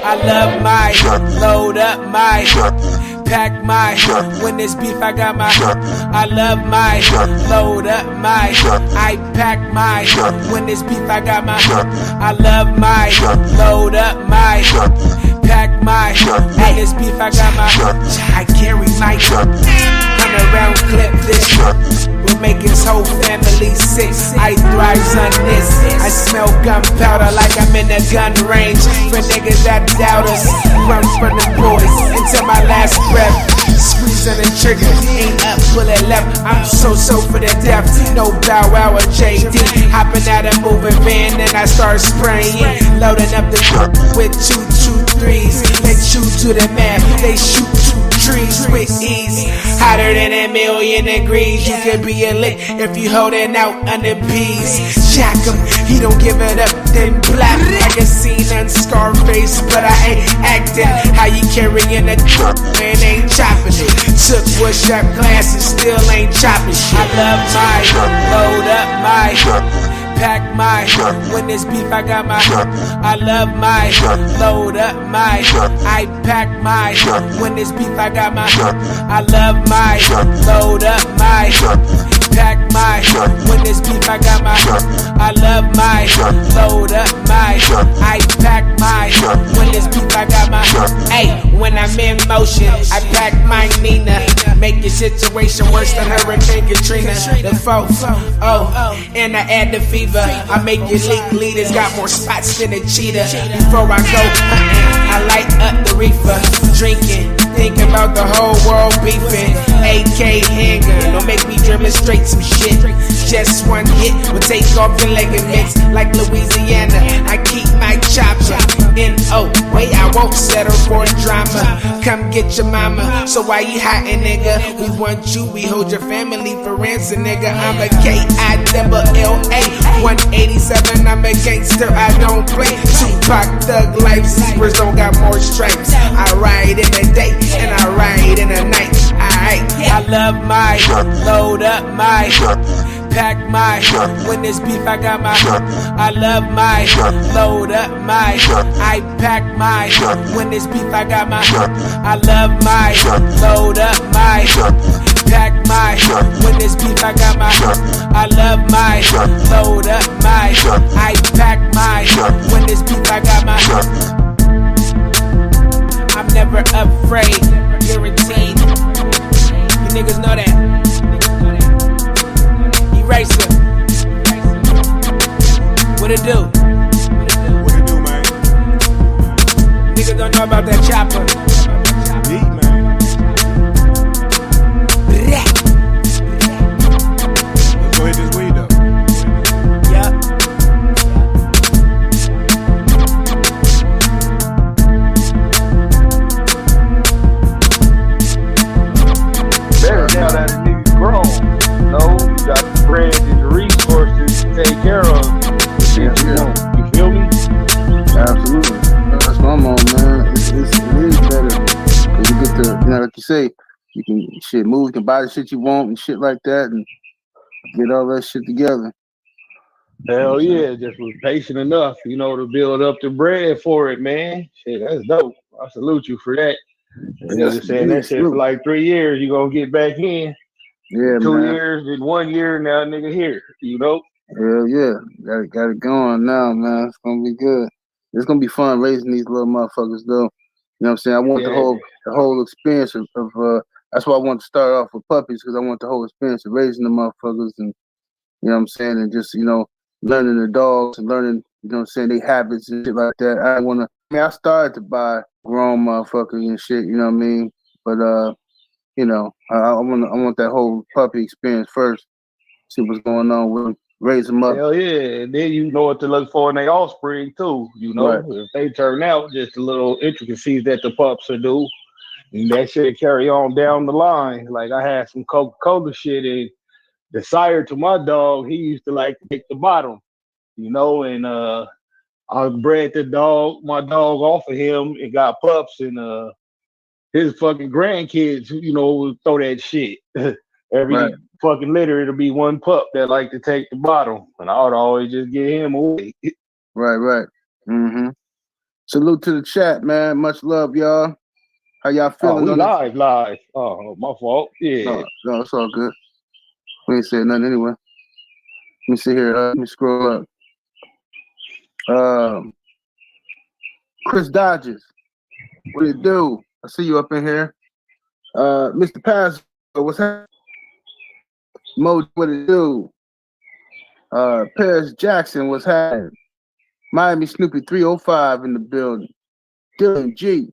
I love my, load up my, pack my, when there's beef I got my, I love my, load up my, I pack my, when there's beef I got my, I love my, load up my, pack my, when there's beef I got my, I carry my 100-round clip this. We'll make his whole family sick. I thrives on this. I smell gunpowder like I'm in a gun range. For niggas that doubt us, run from the boys until my last breath. Squeeze on the trigger, ain't up, bullet left. I'm so for the death. No Bow Wow or JD. Hopping out a moving van, then I start spraying. Loading up the with 223s. They chew to the man, they shoot 2 trees with ease. Hotter than 1,000,000 degrees. You can be a lick if you holding out under bees. Jack him, he don't give it up, then black. Like a scene on Scarface, but I ain't acting. How you carrying a man ain't chopping it. Took wood shop classes, still ain't chopping shit. I love my, load up my, pack my, when there's beef I got my, I love my, load up my, I pack my, when there's beef I got my, I love my, load up my, pack my, when there's beef I got my, I love my, load up my, I pack my, when there's beef I got my, hey, when I'm in motion, I pack my Nina, make your situation worse than Hurricane Katrina, the foe, and I add the fever, I make your league leaders got more spots than a cheetah. Before I go hunting, I light up the reefer, drinking, thinking about the whole world beefing. AK handgun, don't make me demonstrate some shit. Just one hit will take off your leg and mix like Louisiana. I keep my chopper in wait, I won't settle for drama. Come get your mama, so why you hiding, nigga? We want you, we hold your family for ransom, nigga. I'm a K-I-double-L-A 187, I'm a gangster, I don't play. Tupac, thug life, zebras don't got more stripes. I ride in the day and I ride in the night. I love my, load up my, pack my, when there's beef I got my, I love my, load up my, I pack my, when there's beef I got my, I love my, load up my, pack my, when there's beef I got my, I love my, load up my, I pack my, when there's beef I got my, I'm never afraid, guaranteed. You niggas know that. Eraser. What it do? What it do, man? Niggas don't know about that chopper. Yeet, man. Let's go hit this weed up. Yup. Better now that a nigga's grown. No, you got the bread and the resources to take care of the shit you want. You feel me? Absolutely. That's what I'm on, man. It is better. Cause you get to, like you say, you can move, you can buy the shit you want and shit like that and get all that shit together. Hell yeah, just was patient enough, to build up the bread for it, man. Shit, that's dope. I salute you for that. Nigga saying that shit for like 3 years, you gonna get back in. Yeah, 2 man. years, then 1 year, now nigga here, Hell yeah. Got it going now, man. It's gonna be good. It's gonna be fun raising these little motherfuckers though. You know what I'm saying? I want the whole experience of that's why I want to start off with puppies, because I want the whole experience of raising the motherfuckers and you know what I'm saying, and just, learning the dogs and learning, their habits and shit like that. I started to buy grown motherfuckers and shit, you know what I mean? But I want that whole puppy experience first. See what's going on with them, raise them up. Hell yeah, and then you know what to look for in their offspring too. Right. If they turn out just the little intricacies that the pups will do, and that shit carry on down the line. Like I had some Coca-Cola shit, and the sire to my dog, he used to like to take the bottom, and I bred my dog off of him and got pups, and his fucking grandkids, would throw that shit. Every fucking litter, it'll be one pup that like to take the bottom, and I would always just get him away. Right. Mm-hmm. Salute to the chat, man. Much love, y'all. How y'all feeling? We on this? live. Oh, my fault. Yeah. No, it's all good. We ain't saying nothing anyway. Let me see here. Let me scroll up. Chris Dodges, what it do? I see you up in here. Mr. Pass, what's happening? Mo, what it do? Paris Jackson, what's happening? Miami Snoopy 305 in the building. Dylan G.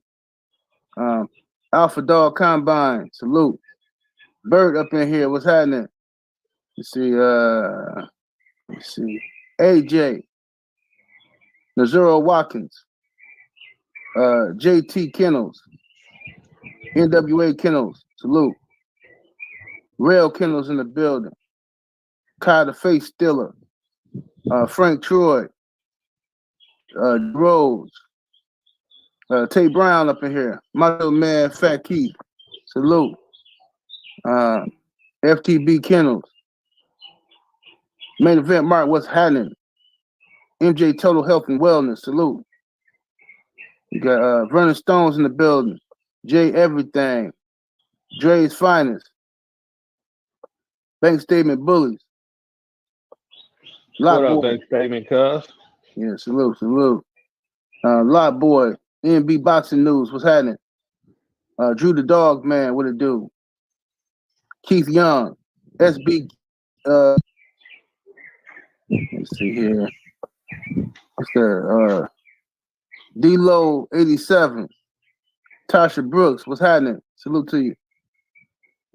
Alpha Dog Combine, salute. Bird up in here, what's happening? Let's see. AJ. Nazuro Watkins. JT Kennels. NWA Kennels, salute. Rail Kennels in the building. Kai the Face Stiller. Frank Troy. Rose. Tay Brown up in here. My little man, Fat Keith. Salute. FTB Kennels. Main Event Mark, what's happening? MJ Total Health and Wellness. Salute. You got Vernon Stones in the building. Jay Everything. Dre's Finest. Bank Statement Bullies. What up, Bank Statement, cuz? Yeah, salute. Lot Boy. NB Boxing News. What's happening? Drew the Dog Man. What it do? Keith Young. SB. Let's see here. What's that? D-Lo 87. Tasha Brooks. What's happening? Salute to you.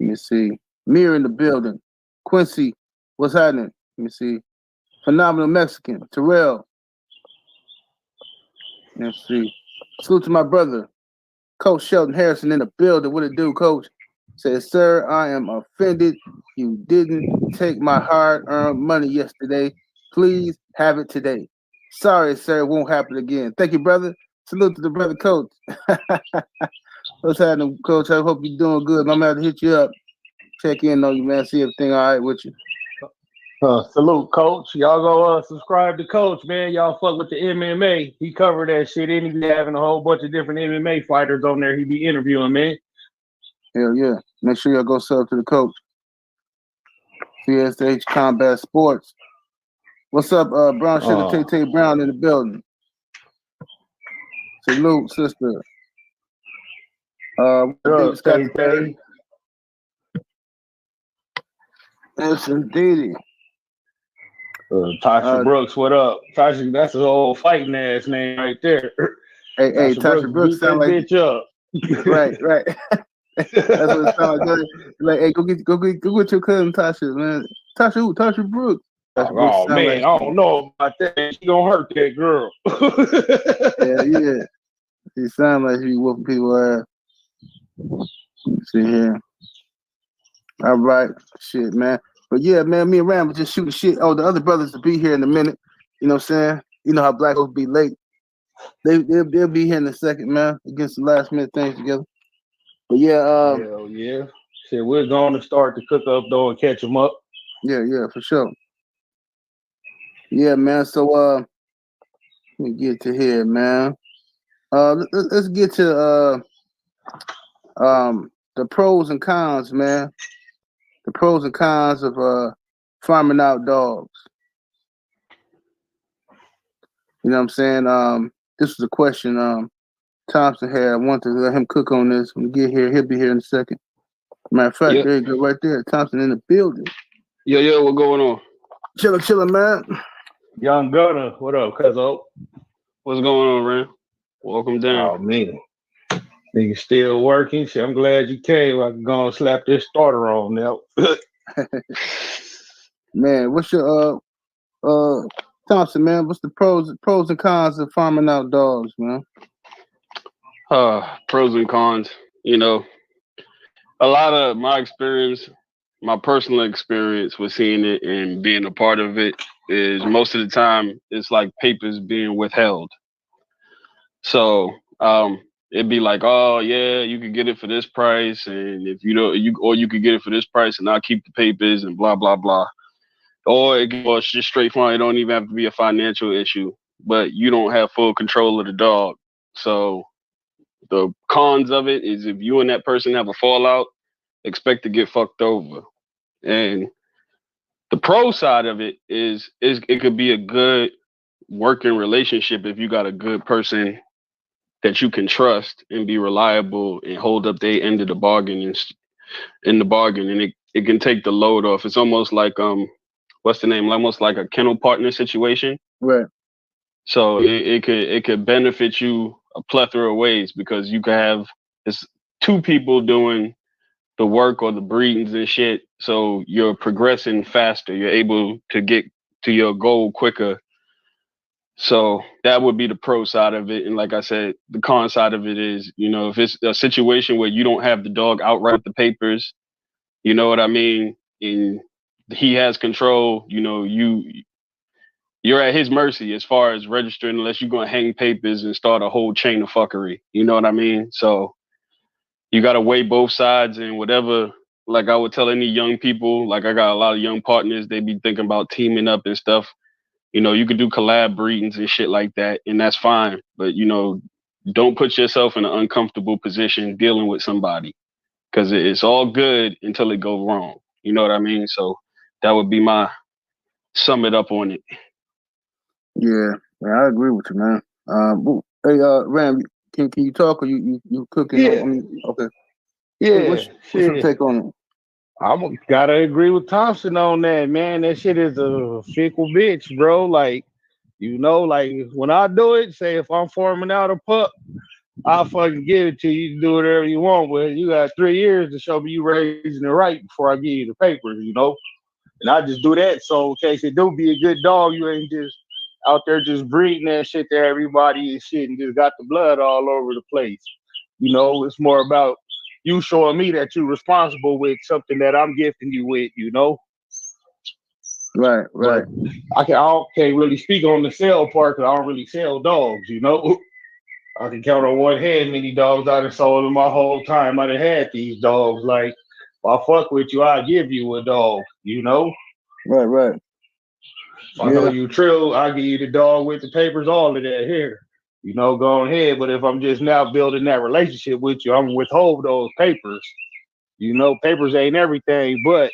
Let me see. Mirror in the building. Quincy. What's happening? Let me see. Phenomenal Mexican. Terrell. Let's see. Salute to my brother. Coach Shelton Harrison in the building. What it do, Coach? Says, sir, I am offended. You didn't take my hard-earned money yesterday. Please have it today. Sorry, sir. It won't happen again. Thank you, brother. Salute to the brother, Coach. What's happening, Coach? I hope you're doing good. I'm going to hit you up. Check in on you, man. See everything all right with you. Salute, Coach. Y'all go subscribe to Coach, man. Y'all fuck with the MMA. He covered that shit. And he be having a whole bunch of different MMA fighters on there. He be interviewing, man. Hell yeah. Make sure y'all go sub to the Coach. CSH Combat Sports. What's up, Brown Sugar Tay Brown in the building? Salute, sister. Tay? Yes, indeed. Tasha Brooks, what up? Tasha, that's his old fighting ass name right there. Hey, Tasha Brooks sound like bitch up. Right. That's what it sounds like. Hey, go get your cousin Tasha, man. Tasha who? Tasha Brooks. Oh man, like, I don't know about that. She gonna hurt that girl. Yeah. She sound like she whooping people ass. Let's see here. All right, shit, man. But yeah, man, me and Ram was just shooting shit. Oh, the other brothers will be here in a minute. You know what I'm saying? You know how black folks be late. They'll be here in a second, man. Get some last minute things together. But yeah, hell yeah. Shit, we're going to start to cook up though and catch them up. Yeah, for sure. Yeah, man. So let me get to here, man. Let's get to the pros and cons, man. The pros and cons of farming out dogs. You know what I'm saying? This was a question Thompson had. I wanted to let him cook on this. When we get here, he'll be here in a second. Matter of fact, There you go, right there. Thompson in the building. Yo, what going on? Chilling, man. Young Gunner, what up, cuzzo? What's going on, Ram? Welcome down. Oh, man. Nigga still working. Shit, I'm glad you came. I can go and slap this starter on now. Man, what's your Thompson, man? What's the pros and cons of farming out dogs, man? Pros and cons. You know, a lot of my experience, my personal experience with seeing it and being a part of it is most of the time it's like papers being withheld. So it'd be like, oh yeah, you could get it for this price, and if you don't, you could get it for this price, and I'll keep the papers and blah blah blah. Or it's just straight fine. It don't even have to be a financial issue, but you don't have full control of the dog. So the cons of it is if you and that person have a fallout, expect to get fucked over. And the pro side of it is it could be a good working relationship if you got a good person that you can trust and be reliable and hold up their end of the bargain and it can take the load off. It's almost like what's the name? Almost like a kennel partner situation. Right. So it could benefit you a plethora of ways because you could have it's two people doing the work or the breedings and shit. So you're progressing faster. You're able to get to your goal quicker. So that would be the pro side of it. And like I said, the con side of it is, if it's a situation where you don't have the dog outright the papers, you know what I mean? And he has control, you're at his mercy as far as registering unless you're going to hang papers and start a whole chain of fuckery. You know what I mean? So you got to weigh both sides and whatever. Like I would tell any young people, like I got a lot of young partners, they be thinking about teaming up and stuff. You could do collab breedings and shit like that, and that's fine. But, don't put yourself in an uncomfortable position dealing with somebody because it's all good until it goes wrong. You know what I mean? So that would be my sum it up on it. Yeah, I agree with you, man. Hey, Ram, can you talk or you cooking? Yeah. Okay. Yeah. What's your take on it? I'm gotta agree with Thompson on that, man. That shit is a fickle bitch, bro. Like, like when I do it, say if I'm forming out a pup, I'll fucking give it to you. You can do whatever you want with it. You got 3 years to show me you raising it right before I give you the papers. And I just do that so in case it do be a good dog, you ain't just out there just breeding that shit to everybody and shit and just got the blood all over the place. It's more about you showing me that you're responsible with something that I'm gifting you with. Right. But I can't really speak on the sell part because I don't really sell dogs. I can count on one hand many dogs I done sold in my whole time I done had these dogs. Like, if I fuck with you, I'll give you a dog. Right. If I know you trill, I'll give you the dog with the papers, all of that here. Go ahead. But if I'm just now building that relationship with you, I'm withhold those papers. Papers ain't everything, but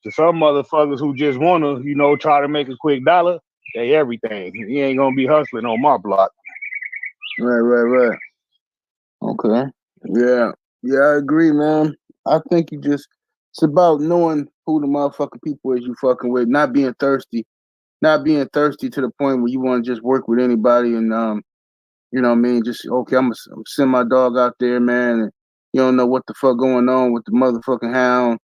to some motherfuckers who just wanna, try to make a quick dollar, they everything. You ain't gonna be hustling on my block. Right. Okay. Yeah, I agree, man. I think it's about knowing who the motherfucking people is you fucking with, not being thirsty to the point where you want to just work with anybody and you know what I mean, just okay, I'm gonna send my dog out there, man, and you don't know what the fuck going on with the motherfucking hound.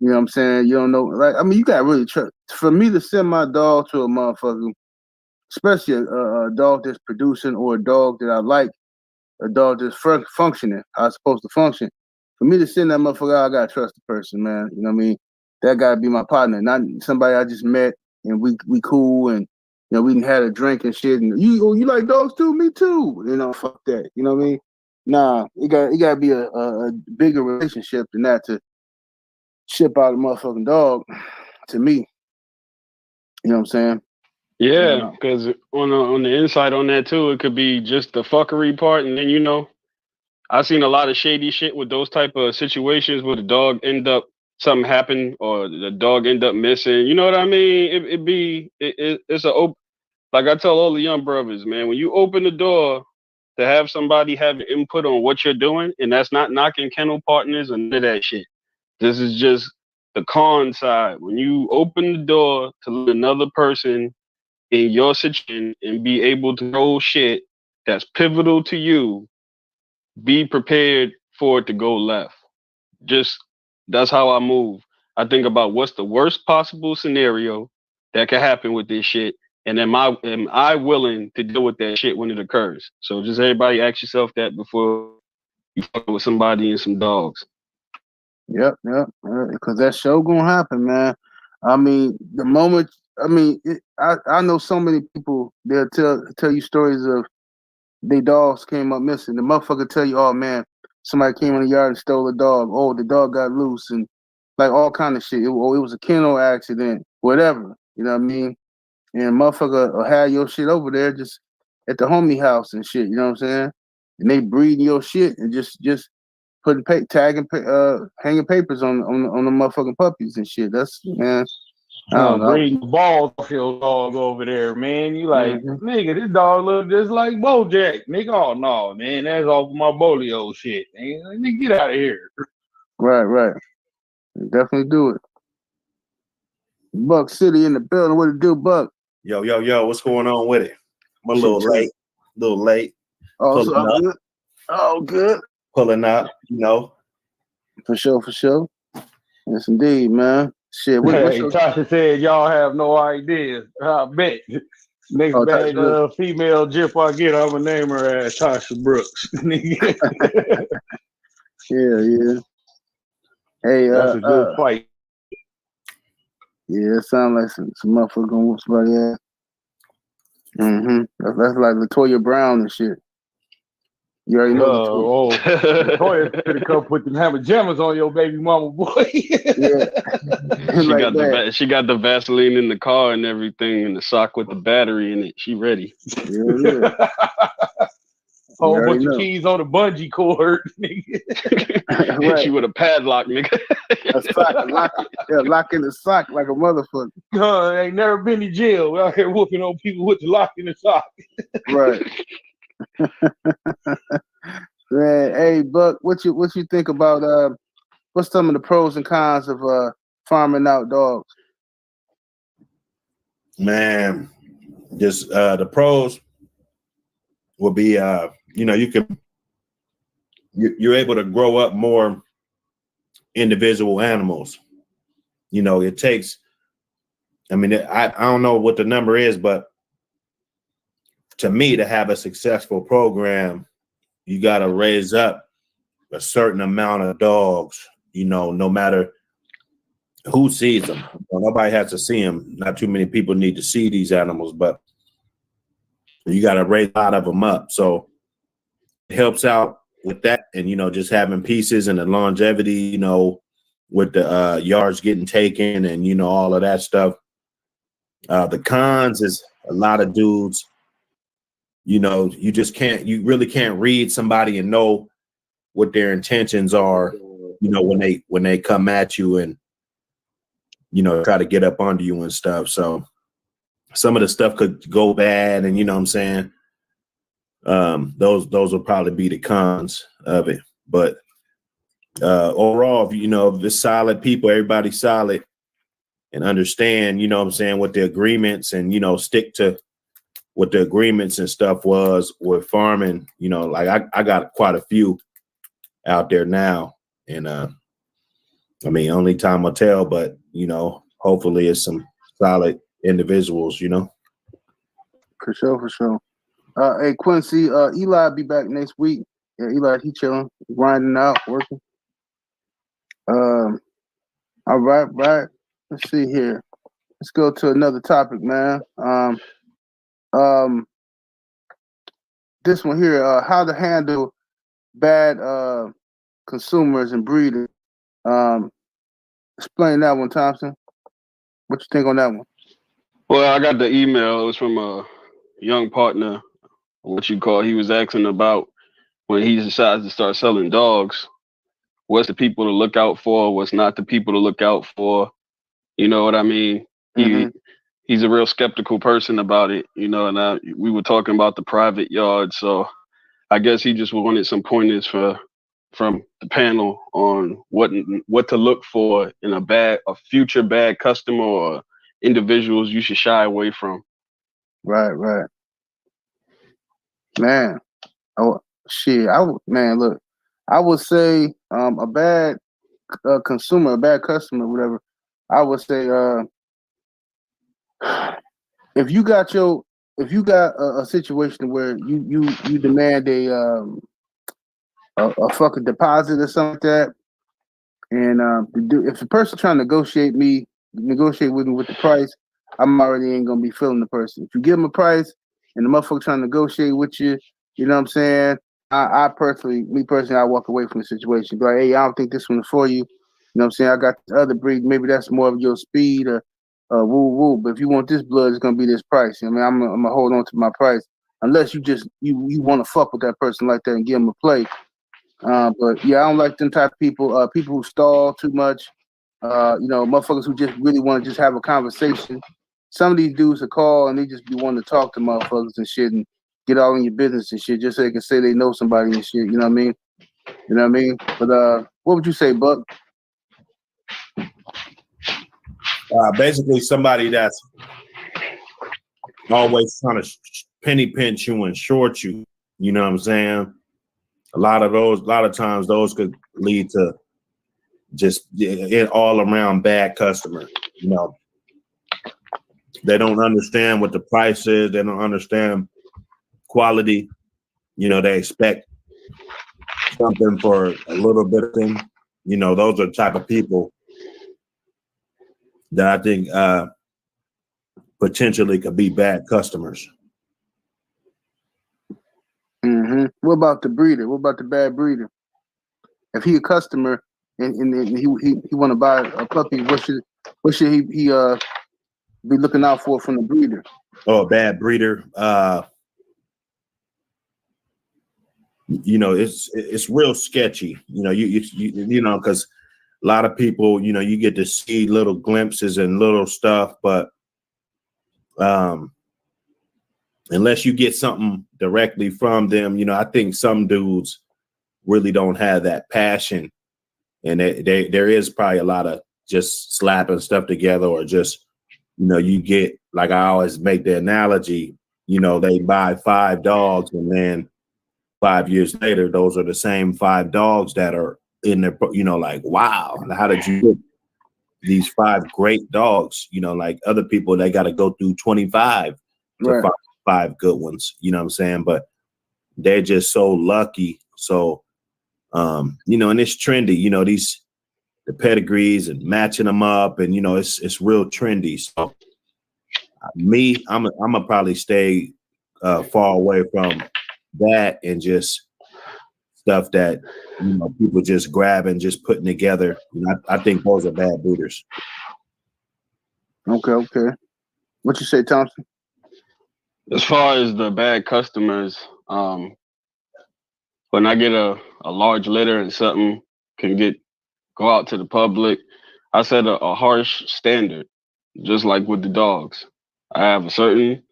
You know what I'm saying? You don't know, like, I mean, you got really for me to send my dog to a motherfucker, especially a dog that's producing or a dog that I like, a dog that's functioning how it's supposed to function. For me to send that motherfucker out, I gotta trust the person, man. You know what I mean? That gotta be my partner, not somebody I just met and we cool and we done had a drink and shit. And you like dogs too? Me too. Fuck that. You know what I mean? Nah, it gotta be a bigger relationship than that to ship out a motherfucking dog to me. You know what I'm saying? Yeah, because on the inside on that too, it could be just the fuckery part, and then I've seen a lot of shady shit with those type of situations where the dog something happen or the dog end up missing. You know what I mean? It's like I tell all the young brothers, man, when you open the door to have somebody have input on what you're doing, and that's not knocking kennel partners and none of that shit. This is just the con side. When you open the door to let another person in your situation and be able to know shit that's pivotal to you, be prepared for it to go left. Just that's how I move. I think about what's the worst possible scenario that could happen with this shit, and am I willing to deal with that shit when it occurs? So just everybody ask yourself that before you fuck with somebody and some dogs. Yep, because that show gonna happen, man. I mean, the moment. I know so many people. They'll tell you stories of their dogs came up missing. The motherfucker tell you, oh man, somebody came in the yard and stole a dog. Oh, the dog got loose and like all kind of shit. It was a kennel accident, whatever. You know what I mean? And motherfucker will have your shit over there just at the homie house and shit. You know what I'm saying? and they breeding your shit and just putting tagging hanging papers on the motherfucking puppies and shit. That's man. I don't know. Breeding balls off your dog over there, man. You like, nigga, this dog look just like BoJack, nigga. Oh no, man, that's off my Bolio shit. Man. Nigga, get out of here. Right. Definitely do it. Buck City in the building. What it do, Buck? Yo, what's going on with it? I'm a little late. Oh, so I'm good. Oh, good. Pulling up, you know. For sure. Yes, indeed, man. Shit. Tasha said y'all have no idea. I bet. Next bad female jip I get, I'm gonna name her as Tasha Brooks. Yeah. Hey, that's a good fight. Yeah, it sounds like some motherfucker gonna whoop somebody ass. That's like Latoya Brown and shit. You already know. Latoya could have come put them hammer jammers on your baby mama, boy. Yeah. She got the Vaseline in the car and everything, and the sock with the battery in it. She ready. Yeah. Whole bunch of keys on the bungee cord, nigga. Right. She with a padlock, nigga. A sock, lock in the sock like a motherfucker. Ain't never been to jail. We're out here whooping on people with the lock in the sock. Right. Man, hey Buck, what you think about what's some of the pros and cons of farming out dogs? Man, just the pros will be you're able to grow up more individual animals. You know, it takes, I don't know what the number is, but to me, to have a successful program, you got to raise up a certain amount of dogs, you know, no matter who sees them. Nobody has to see them. Not too many people need to see these animals, but you got to raise a lot of them up. So it helps out with that. And, you know, just having pieces and the longevity, you know, with the yards getting taken and, you know, all of that stuff. The cons is a lot of dudes, you know, you really can't read somebody and know what their intentions are, you know, when they come at you and, you know, try to get up under you and stuff. So some of the stuff could go bad, and you know what I'm saying? Those will probably be the cons of it. But overall, if it's solid people, everybody's solid and understand, you know what I'm saying, what the agreements and, you know, stick to what the agreements and stuff was with farming, you know, like I got quite a few out there now. And only time will tell, but, you know, hopefully it's some solid individuals, you know. For sure. Hey Quincy, Eli be back next week. Yeah, Eli, he chilling, grinding out, working. All right. Let's see here. Let's go to another topic, man. This one here, how to handle bad consumers and breeders. Explain that one, Thompson. What you think on that one? Well, I got the email. It was from a young partner, he was asking about when he decides to start selling dogs, what's the people to look out for, what's not the people to look out for. You know what I mean? He's a real skeptical person about it, you know, and we were talking about the private yard. So I guess he just wanted some pointers from the panel on what to look for in a future bad customer or individuals you should shy away from. Right. Man. Oh shit. Look, I would say a bad consumer, a bad customer, whatever. I would say if you got a situation where you demand a fucking deposit or something like that, and if the person trying to negotiate with me with the price, I'm already ain't gonna be feeling the person. If you give them a price and the motherfucker trying to negotiate with you, you know what I'm saying? I personally, I walk away from the situation. Be like, hey, I don't think this one's for you. You know what I'm saying? I got this other breed. Maybe that's more of your speed or woo. But if you want this blood, it's gonna be this price. I mean, I'm gonna hold on to my price. unless you just you want to fuck with that person like that and give them a play. But yeah, I don't like them type of people. People who stall too much. Motherfuckers who just really want to just have a conversation. Some of these dudes will call and they just be wanting to talk to motherfuckers and shit and get all in your business and shit just so they can say they know somebody and shit. You know what I mean? You know what I mean? But what would you say, Buck? Basically, somebody that's always trying to penny pinch you and short you. You know what I'm saying? A lot of times those could lead to just an all around bad customer. You know, they don't understand what the price is. They don't understand quality. You know, they expect something for a little bit of thing. You know, those are the type of people that I think potentially could be bad customers. Mm-hmm. What about the breeder? What about the bad breeder? If he a customer and he want to buy a puppy, what should he be looking out for from the breeder? Oh, a bad breeder. You know, it's real sketchy. You know, you know, because a lot of people, you know, you get to see little glimpses and little stuff, but unless you get something directly from them, you know, I think some dudes really don't have that passion, and there is probably a lot of just slapping stuff together, or just, you know, you get, like I always make the analogy, you know, they buy 5 dogs and then 5 years later, those are the same 5 dogs that are in there, you know, like, wow, how did you get these 5 great dogs? You know, like other people, they got to go through 25 to find 5 good ones, you know what I'm saying? But they're just so lucky. So, you know, and it's trendy, you know, the pedigrees and matching them up, and, you know, it's real trendy. So me, I'm gonna probably stay far away from that and just stuff that, you know, people just grab and just putting together. You know, I think those are bad breeders. Okay. What you say, Thompson? As far as the bad customers, when I get a large litter and something can go out to the public, I set a harsh standard, just like with the dogs. I have a certain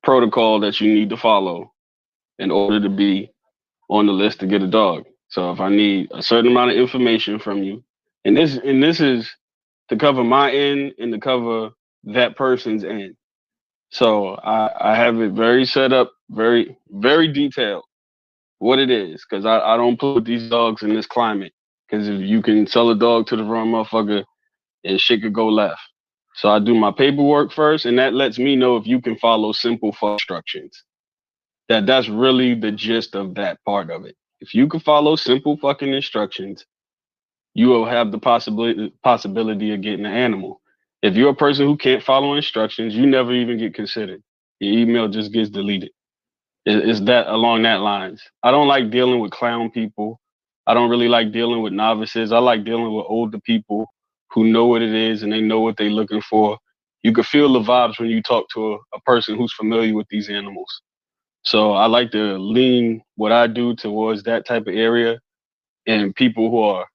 protocol that you need to follow in order to be on the list to get a dog. So if I need a certain amount of information from you, and this is to cover my end and to cover that person's end. So I have it very set up, very, very detailed what it is, because I don't put these dogs in this climate. Because if you can sell a dog to the wrong motherfucker, and shit could go left. So I do my paperwork first, and that lets me know if you can follow simple instructions. That's really the gist of that part of it. If you can follow simple fucking instructions, you will have the possibility of getting an animal. If you're a person who can't follow instructions, you never even get considered. Your email just gets deleted. It's that along that lines. I don't like dealing with clown people. I don't really like dealing with novices. I like dealing with older people who know what it is and they know what they're looking for. You can feel the vibes when you talk to a person who's familiar with these animals. So I like to lean what I do towards that type of area and people who are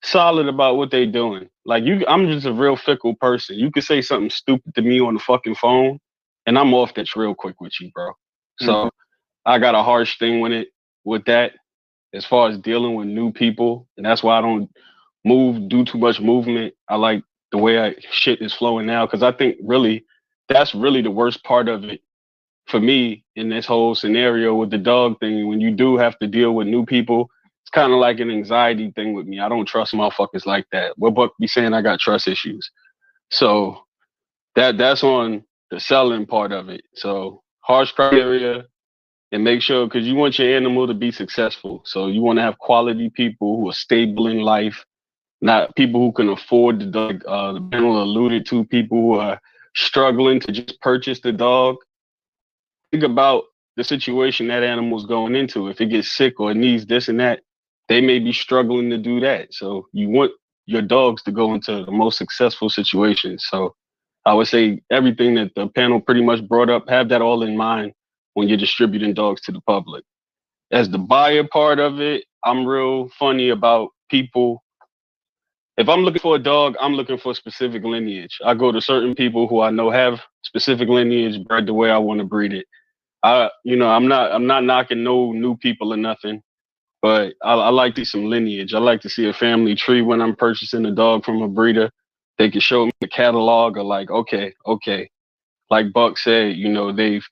solid about what they're doing. Like I'm just a real fickle person. You could say something stupid to me on the fucking phone and I'm off that real quick with you, bro. So I got a harsh thing with that as far as dealing with new people. And that's why I don't do too much movement. I like the way shit is flowing now, because I think really that's really the worst part of it for me in this whole scenario with the dog thing. When you do have to deal with new people, it's kind of like an anxiety thing with me. I don't trust motherfuckers like that. What Buck be saying, I got trust issues. So that's on the selling part of it. So harsh criteria, and make sure, because you want your animal to be successful. So you want to have quality people who are stable in life, not people who can afford the dog. The panel alluded to people who are struggling to just purchase the dog. Think about the situation that animal's going into. If it gets sick or it needs this and that, they may be struggling to do that. So you want your dogs to go into the most successful situations. So I would say everything that the panel pretty much brought up, have that all in mind when you're distributing dogs to the public. As the buyer part of it, I'm real funny about people. If I'm looking for a dog, I'm looking for specific lineage. I go to certain people who I know have specific lineage bred the way I want to breed it. I'm not knocking no new people or nothing, but I like to see some lineage. I like to see a family tree when I'm purchasing a dog from a breeder. They can show me the catalog of like, okay. Like Buck said, they've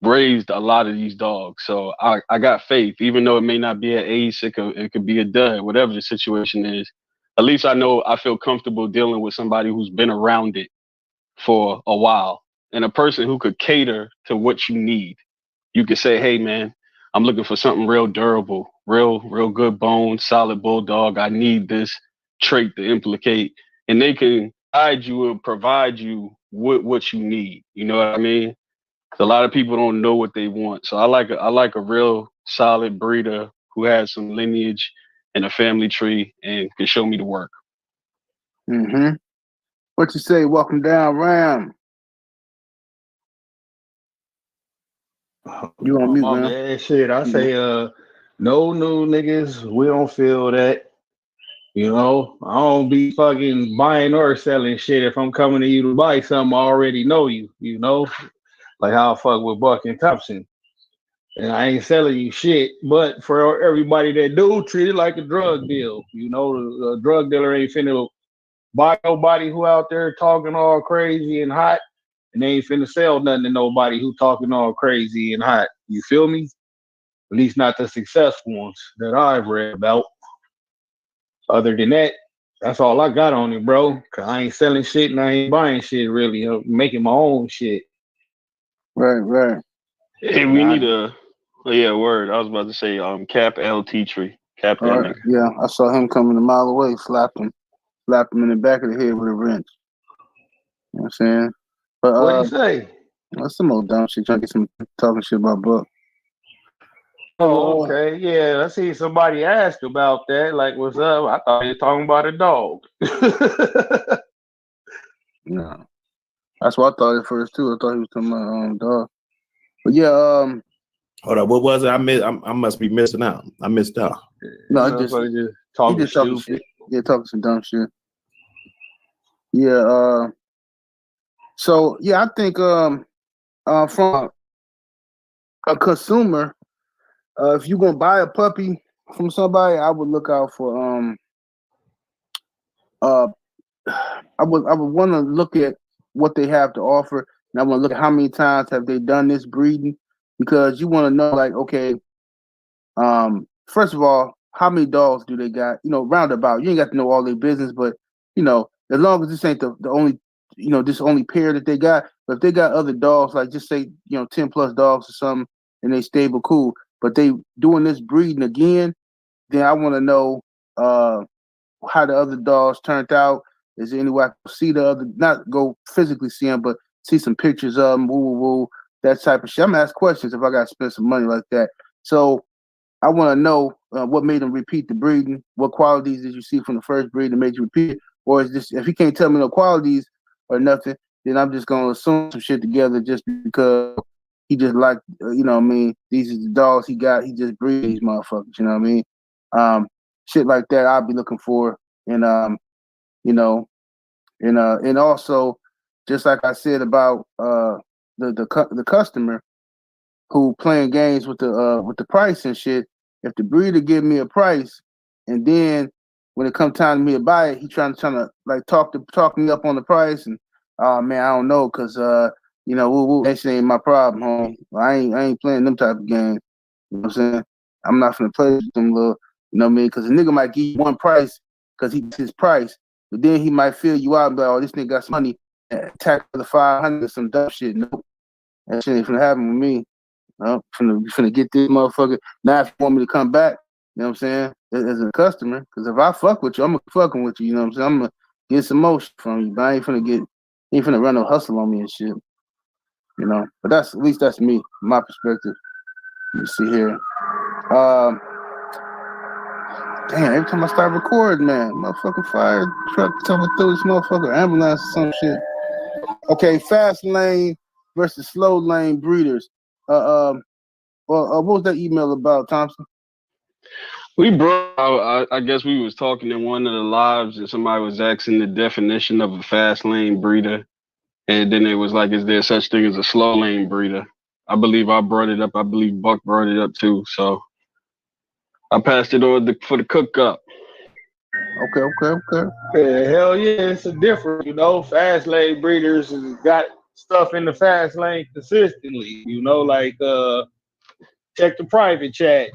raised a lot of these dogs. So I got faith, even though it may not be an ace, it could be a dud, whatever the situation is. At least I feel comfortable dealing with somebody who's been around it for a while and a person who could cater to what you need. You could say, hey man, I'm looking for something real durable, real good bone, solid bulldog. I need this trait to implicate, and they can guide you and provide you with what you need. You know what I mean? A lot of people don't know what they want. So I like a real solid breeder who has some lineage and a family tree and can show me the work. Mm-hmm. What you say? Welcome down, Ram. You on mute, man? Man, shit. I say, no new niggas. We don't feel that. I don't be fucking buying or selling shit. If I'm coming to you to buy something, I already know you. Like how I fuck with Buck and Thompson. And I ain't selling you shit, but for everybody that do, treat it like a drug deal. The drug dealer ain't finna buy nobody who out there talking all crazy and hot, and they ain't finna sell nothing to nobody who talking all crazy and hot. You feel me? At least not the successful ones that I've read about. Other than that, that's all I got on it, bro. Cause I ain't selling shit and I ain't buying shit really. I'm making my own shit. Right. Hey, we need word. I was about to say, Cap LT tree. Cap that nigga. Yeah, I saw him coming a mile away, slapped him in the back of the head with a wrench. You know what I'm saying? But what do you say? That's some old dumb shit. Trying to get some talking shit about Buck. Oh, okay. Yeah, I see somebody asked about that. Like, what's up? I thought you were talking about a dog. No. That's what I thought at first too. I thought he was talking about dog. But yeah, hold on, what was it? I must be missing out. I missed out. No, just talking shit. Yeah, talking some dumb shit. Yeah, so yeah, I think from a consumer, if you're gonna buy a puppy from somebody, I would look out for I would want to look at what they have to offer, and I want to look at how many times have they done this breeding, because you want to know, like, okay, first of all, how many dogs do they got? Roundabout. You ain't got to know all their business, but as long as this ain't the only, this only pair that they got. But if they got other dogs, like just say 10 plus dogs or something, and they stable, cool. But they doing this breeding again, then I want to know how the other dogs turned out. Is there any way I can see the other, not go physically see them, but see some pictures of them, woo, that type of shit. I'm gonna ask questions if I gotta spend some money like that. So I want to know what made them repeat the breeding. What qualities did you see from the first breed that made you repeat it? Or is this, if he can't tell me no qualities or nothing, then I'm just gonna assume some shit together just because he just like, these are the dogs he got. He just breeds these motherfuckers. You know what I mean? Shit like that I'll be looking for, and and also, just like I said about the customer who playing games with the price and shit. If the breeder give me a price, and then when it comes time for me to buy it, he trying to like talk me up on the price, and man, I don't know, cause that shit ain't my problem, homie. I ain't playing them type of games. You know what I'm saying? I'm not finna play with them little, cause a nigga might give you one price cause he's his price, but then he might fill you out and be like, oh, this nigga got some money, and attack for the 500 or some dumb shit. Nope, that shit ain't finna happen with me. Finna get this motherfucker. Now if you want me to come back, you know what I'm saying, as a customer, because if I fuck with you, I'm fucking with you, you know what I'm saying? I'm gonna get some motion from you, but I ain't finna run no hustle on me and shit. But at least that's me, my perspective. Let me see here. Damn, every time I start recording, man, motherfucking fire truck coming through this motherfucker ambulance or some shit. Okay, fast lane versus slow lane breeders. What was that email about, Thompson? We brought. I guess we was talking in one of the lives, and somebody was asking the definition of a fast lane breeder, and then it was like, is there such thing as a slow lane breeder? I believe I brought it up. I believe Buck brought it up too. So I passed it on for the cook up. Okay. Yeah, hell yeah, it's a difference, fast lane breeders has got stuff in the fast lane consistently, like check the private chat,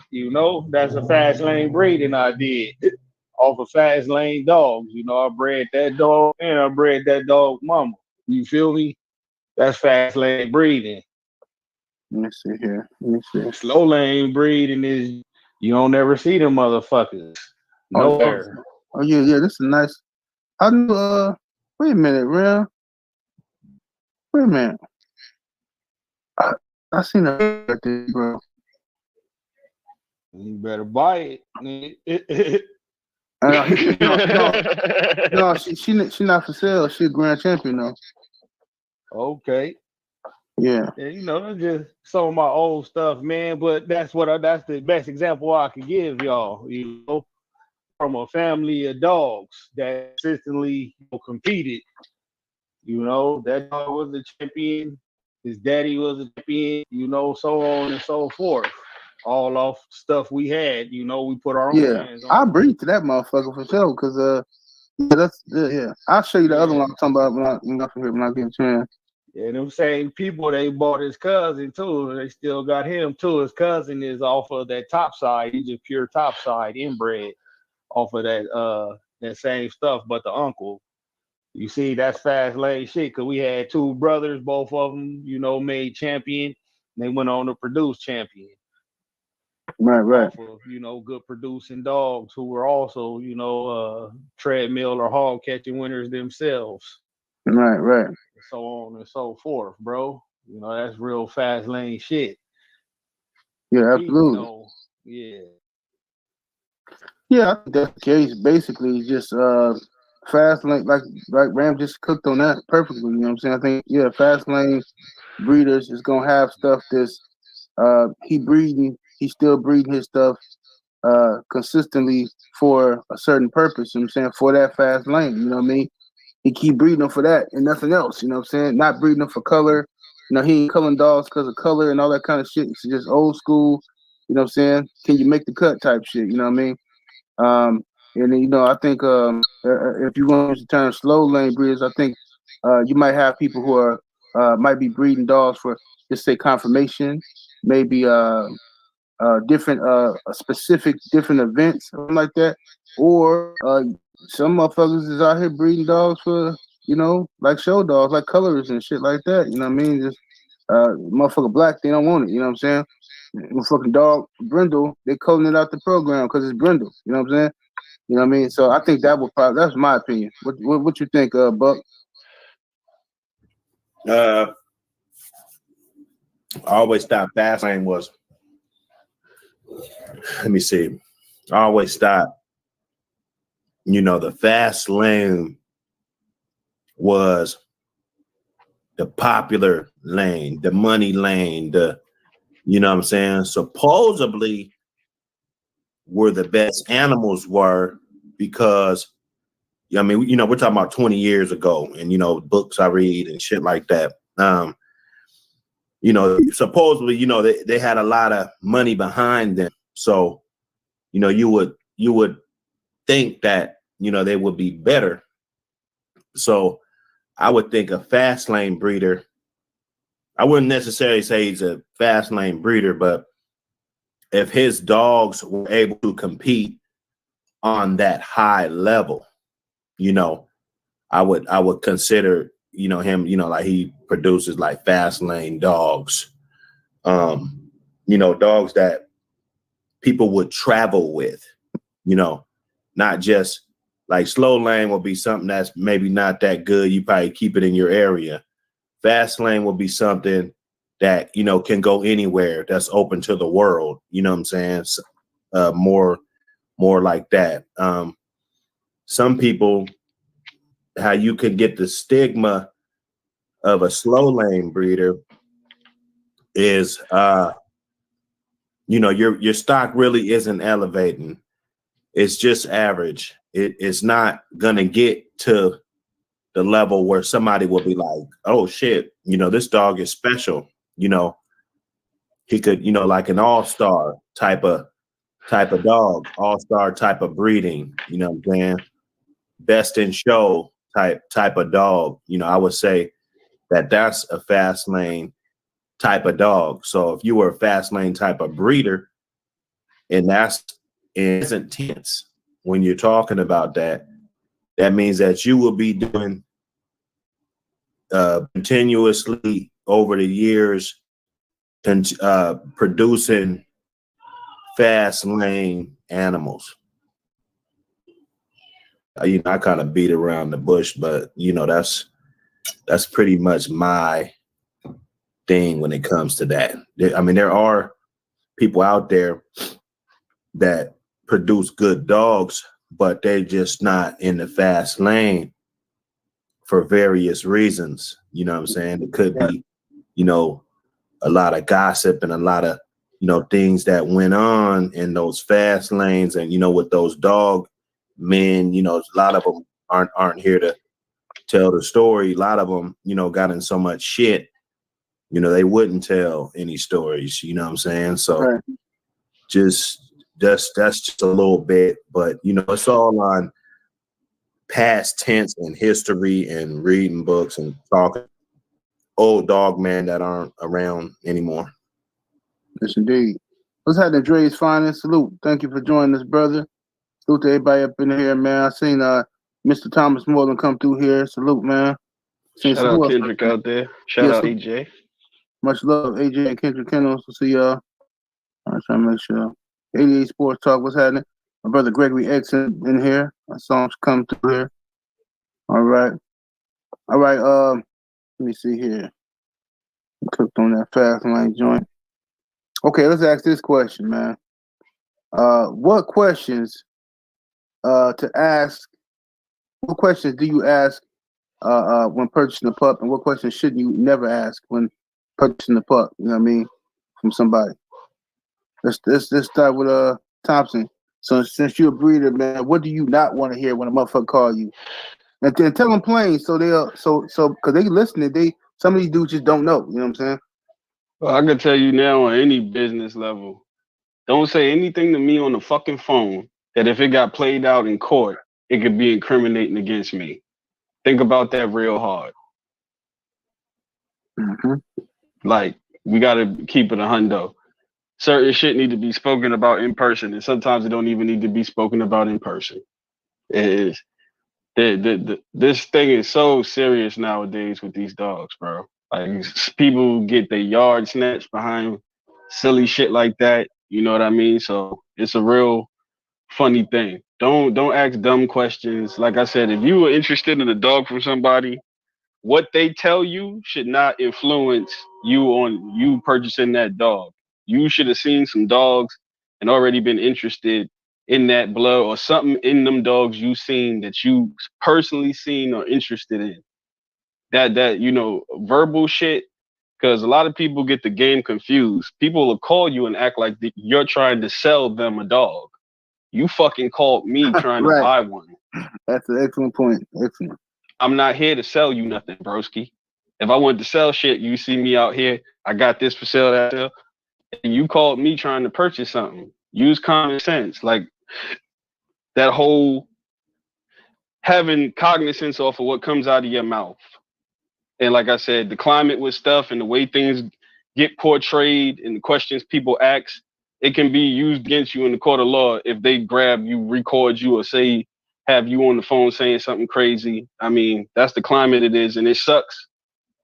that's a fast lane breeding I did off of fast lane dogs. I bred that dog and I bred that dog mama. You feel me? That's fast lane breeding. Let me see here. Slow lane breeding is you don't ever see them motherfuckers nowhere. Oh yeah, this is nice. I knew wait a minute, real. Wait a minute. I seen a bro. You better buy it. No, she not for sale. She a grand champion though. Okay. Yeah. That's just some of my old stuff, man. But that's the best example I could give y'all. From a family of dogs that consistently competed. That dog was a champion. His daddy was a champion. So on and so forth. All off stuff we had. We put our own hands on. I breed to that motherfucker for sure. Cause I'll show you the other one I'm talking about when I get a chance. Yeah, them same people, they bought his cousin too. They still got him too. His cousin is off of that top side. He's just pure top side inbred off of that same stuff. But the uncle, you see, that's fast lane shit. Cause we had two brothers, both of them, made champion. They went on to produce champion. Right. Off of, good producing dogs who were also, treadmill or hog catching winners themselves. Right. So on and so forth, bro. That's real fast lane shit. Yeah, absolutely. Yeah, I think that's the case. Basically, just fast lane, like Ram just cooked on that perfectly. You know what I'm saying? I think fast lane breeders is gonna have stuff that's he's still breeding his stuff consistently for a certain purpose. You know what I'm saying? For that fast lane, you know what I mean? He keep breeding them for that and nothing else. You know what I'm saying? Not breeding them for color. He ain't culling dogs because of color and all that kind of shit. It's just old school. You know what I'm saying? Can you make the cut type shit? You know what I mean? And then, I think if you want to use the term slow lane breeders, I think you might have people who are might be breeding dogs for, just say, confirmation, maybe different specific different events, something like that, or some motherfuckers is out here breeding dogs for, like show dogs, like colors and shit like that. You know what I mean? Just motherfucker black, they don't want it. You know what I'm saying? Motherfucking dog brindle, they calling it out the program because it's brindle. You know what I'm saying? You know what I mean? So I think that would probably, that's my opinion. What you think, Buck? I always thought fast lane was. Let me see. I always thought, the fast lane was the popular lane, the money lane, you know what I'm saying? Supposedly where the best animals were because, we're talking about 20 years ago and, books I read and shit like that. Supposedly, they had a lot of money behind them. So, you would think that, they would be better. So I would think a fast lane breeder, I wouldn't necessarily say he's a fast lane breeder, but if his dogs were able to compete on that high level, I would consider, him, like he produces like fast lane dogs, dogs that people would travel with, not just like slow lane will be something that's maybe not that good. You probably keep it in your area. Fast lane will be something that, can go anywhere, that's open to the world. You know what I'm saying? So, more like that. Some people, how you could get the stigma of a slow lane breeder is your stock really isn't elevating. It's just average. It's not gonna get to the level where somebody will be like, oh shit, this dog is special. He could, like an all-star type of dog, all-star type of breeding, you know what I'm saying? Best in show type of dog. I would say that's a fast lane type of dog. So if you were a fast lane type of breeder, and it isn't tense when you're talking about that, that means that you will be doing continuously over the years and producing fast lane animals. I kind of beat around the bush, but that's pretty much my thing when it comes to that. I mean, there are people out there that produce good dogs, but they're just not in the fast lane for various reasons. You know what I'm saying? It could be, a lot of gossip and a lot of, things that went on in those fast lanes. And, with those dog men, a lot of them aren't here to tell the story. A lot of them, got in so much shit, they wouldn't tell any stories, you know what I'm saying? So right. That's just a little bit, but it's all on past tense and history and reading books and talking old dog men that aren't around anymore. Yes, indeed. Let's have the Dre's finest. Salute. Thank you for joining us, brother. Salute to everybody up in here, man. I seen Mr. Thomas Morgan come through here. Salute, man. Shout out Kendrick out there. Shout out AJ. Much love, AJ and Kendrick Kennels. We'll see y'all. I'm trying to make sure. 88 Sports Talk, what's happening? My brother Gregory X in here. I saw him come through here. All right. Let me see here. I cooked on that fast lane joint. Okay, let's ask this question, man. What questions to ask? What questions do you ask when purchasing a pup, and what questions should you never ask when purchasing a pup? You know what I mean? From somebody. Let's start with Thompson. So since you're a breeder, man, what do you not want to hear when a motherfucker call you? And then tell them plain, so they'll because they listening. Some of these dudes just don't know. You know what I'm saying? Well, I can tell you now on any business level, don't say anything to me on the fucking phone that if it got played out in court, it could be incriminating against me. Think about that real hard. Mm-hmm. Like, we got to keep it a hundo. Certain shit need to be spoken about in person, and sometimes it don't even need to be spoken about in person. It is. This thing is so serious nowadays with these dogs, bro. Like, people get their yard snatched behind silly shit like that. You know what I mean? So it's a real funny thing. Don't ask dumb questions. Like I said, if you were interested in a dog from somebody, what they tell you should not influence you on you purchasing that dog. You should have seen some dogs and already been interested in that blood or something in them dogs you seen that you personally seen or interested in. That verbal shit, because a lot of people get the game confused. People will call you and act like you're trying to sell them a dog. You fucking called me trying to buy one. That's an excellent point. Excellent. I'm not here to sell you nothing, broski. If I wanted to sell shit, you see me out here, I got this for sale, that sale, and you called me trying to purchase something. Use common sense. Like, that whole having cognizance off of what comes out of your mouth. And like I said, the climate with stuff and the way things get portrayed and the questions people ask, it can be used against you in the court of law if they grab you, record you, or have you on the phone saying something crazy. I mean, that's the climate it is, and it sucks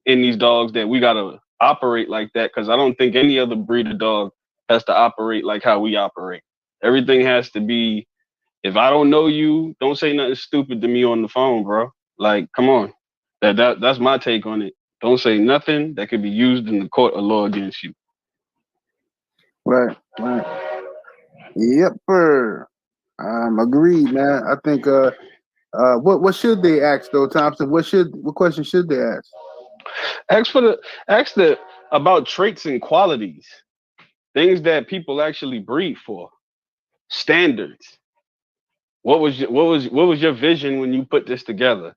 in these dogs that we gotta operate like that, because I don't think any other breed of dog has to operate like how we operate. Everything has to be, if I don't know you, don't say nothing stupid to me on the phone, bro. Like, come on. That's my take on it. Don't say nothing that could be used in the court of law against you. Right. Yep, sir. Agreed, man. I think what should they ask though, Thompson? What question should they ask? Ask the about traits and qualities, things that people actually breed for, standards. What was your vision when you put this together?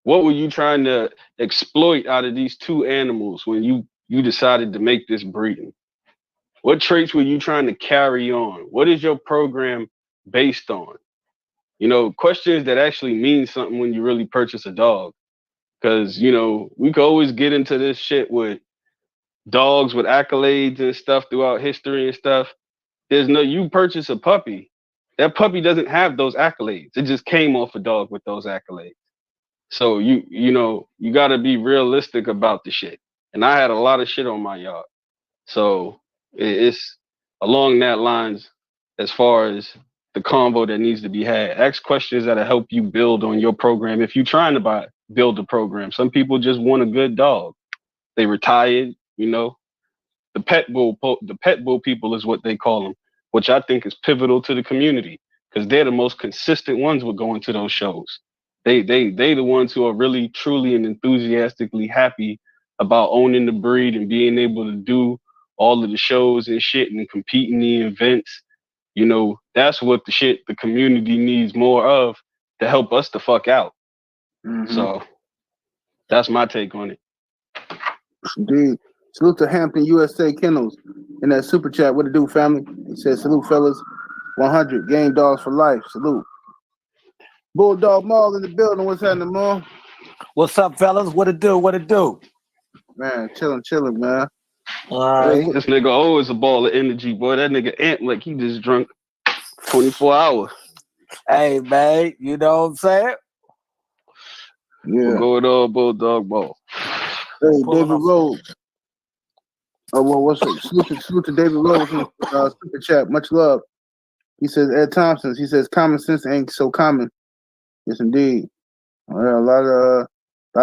What were you trying to exploit out of these two animals when you decided to make this breeding? What traits were you trying to carry on? What is your program based on? You know, questions that actually mean something when you really purchase a dog. Because, you know, we could always get into this shit with dogs with accolades and stuff throughout history and stuff. You purchase a puppy, that puppy doesn't have those accolades. It just came off a dog with those accolades. So you got to be realistic about the shit. And I had a lot of shit on my yard. So it's along that lines as far as the convo that needs to be had. Ask questions that'll help you build on your program. If you're trying to build a program, some people just want a good dog. They retired, you know. The pet bull people is what they call them, which I think is pivotal to the community because they're the most consistent ones with going to those shows. They the ones who are really, truly, and enthusiastically happy about owning the breed and being able to do all of the shows and shit and compete in the events. You know, that's what the community needs more of to help us the fuck out. Mm-hmm. So that's my take on it. Indeed. Salute to Hampton USA Kennels in that super chat. What it do, family? He says, salute, fellas. 100 game dogs for life. Salute. Bulldog Mall in the building. What's happening, Mall? What's up, fellas? What it do? What it do? Man, chilling, man. All right. This nigga always a ball of energy, boy. That nigga amped like he just drunk 24 hours. Hey, man, you know what I'm saying? Yeah. We're going on Bulldog Ball. Hey, David Rhodes. Oh, well, what's up? Salute to David Rhodes in super chat. Much love. He says, Ed Thompson, he says, common sense ain't so common. Yes, indeed. A lot of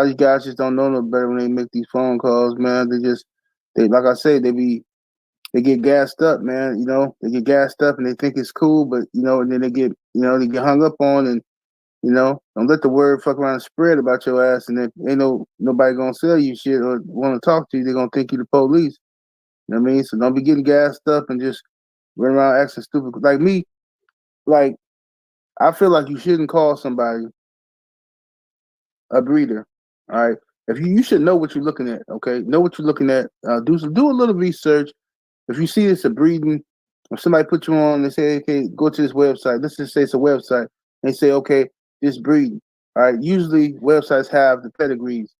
these guys just don't know no better when they make these phone calls, man. They like I say, they get gassed up, man. You know, they get gassed up and they think it's cool, but you know, and then they get hung up on, and you know, don't let the word fuck around and spread about your ass. And if ain't nobody gonna sell you shit or want to talk to you, they're gonna think you the police. You know what I mean? So don't be getting gassed up and just run around acting stupid. Like me, like I feel like you shouldn't call somebody a breeder. All right. If you should know what you're looking at, okay? Know what you're looking at. Do a little research. If you see it's a breeding, if somebody put you on, they say, okay, go to this website. Let's just say it's a website. They say, okay, this breeding. All right. Usually websites have the pedigrees.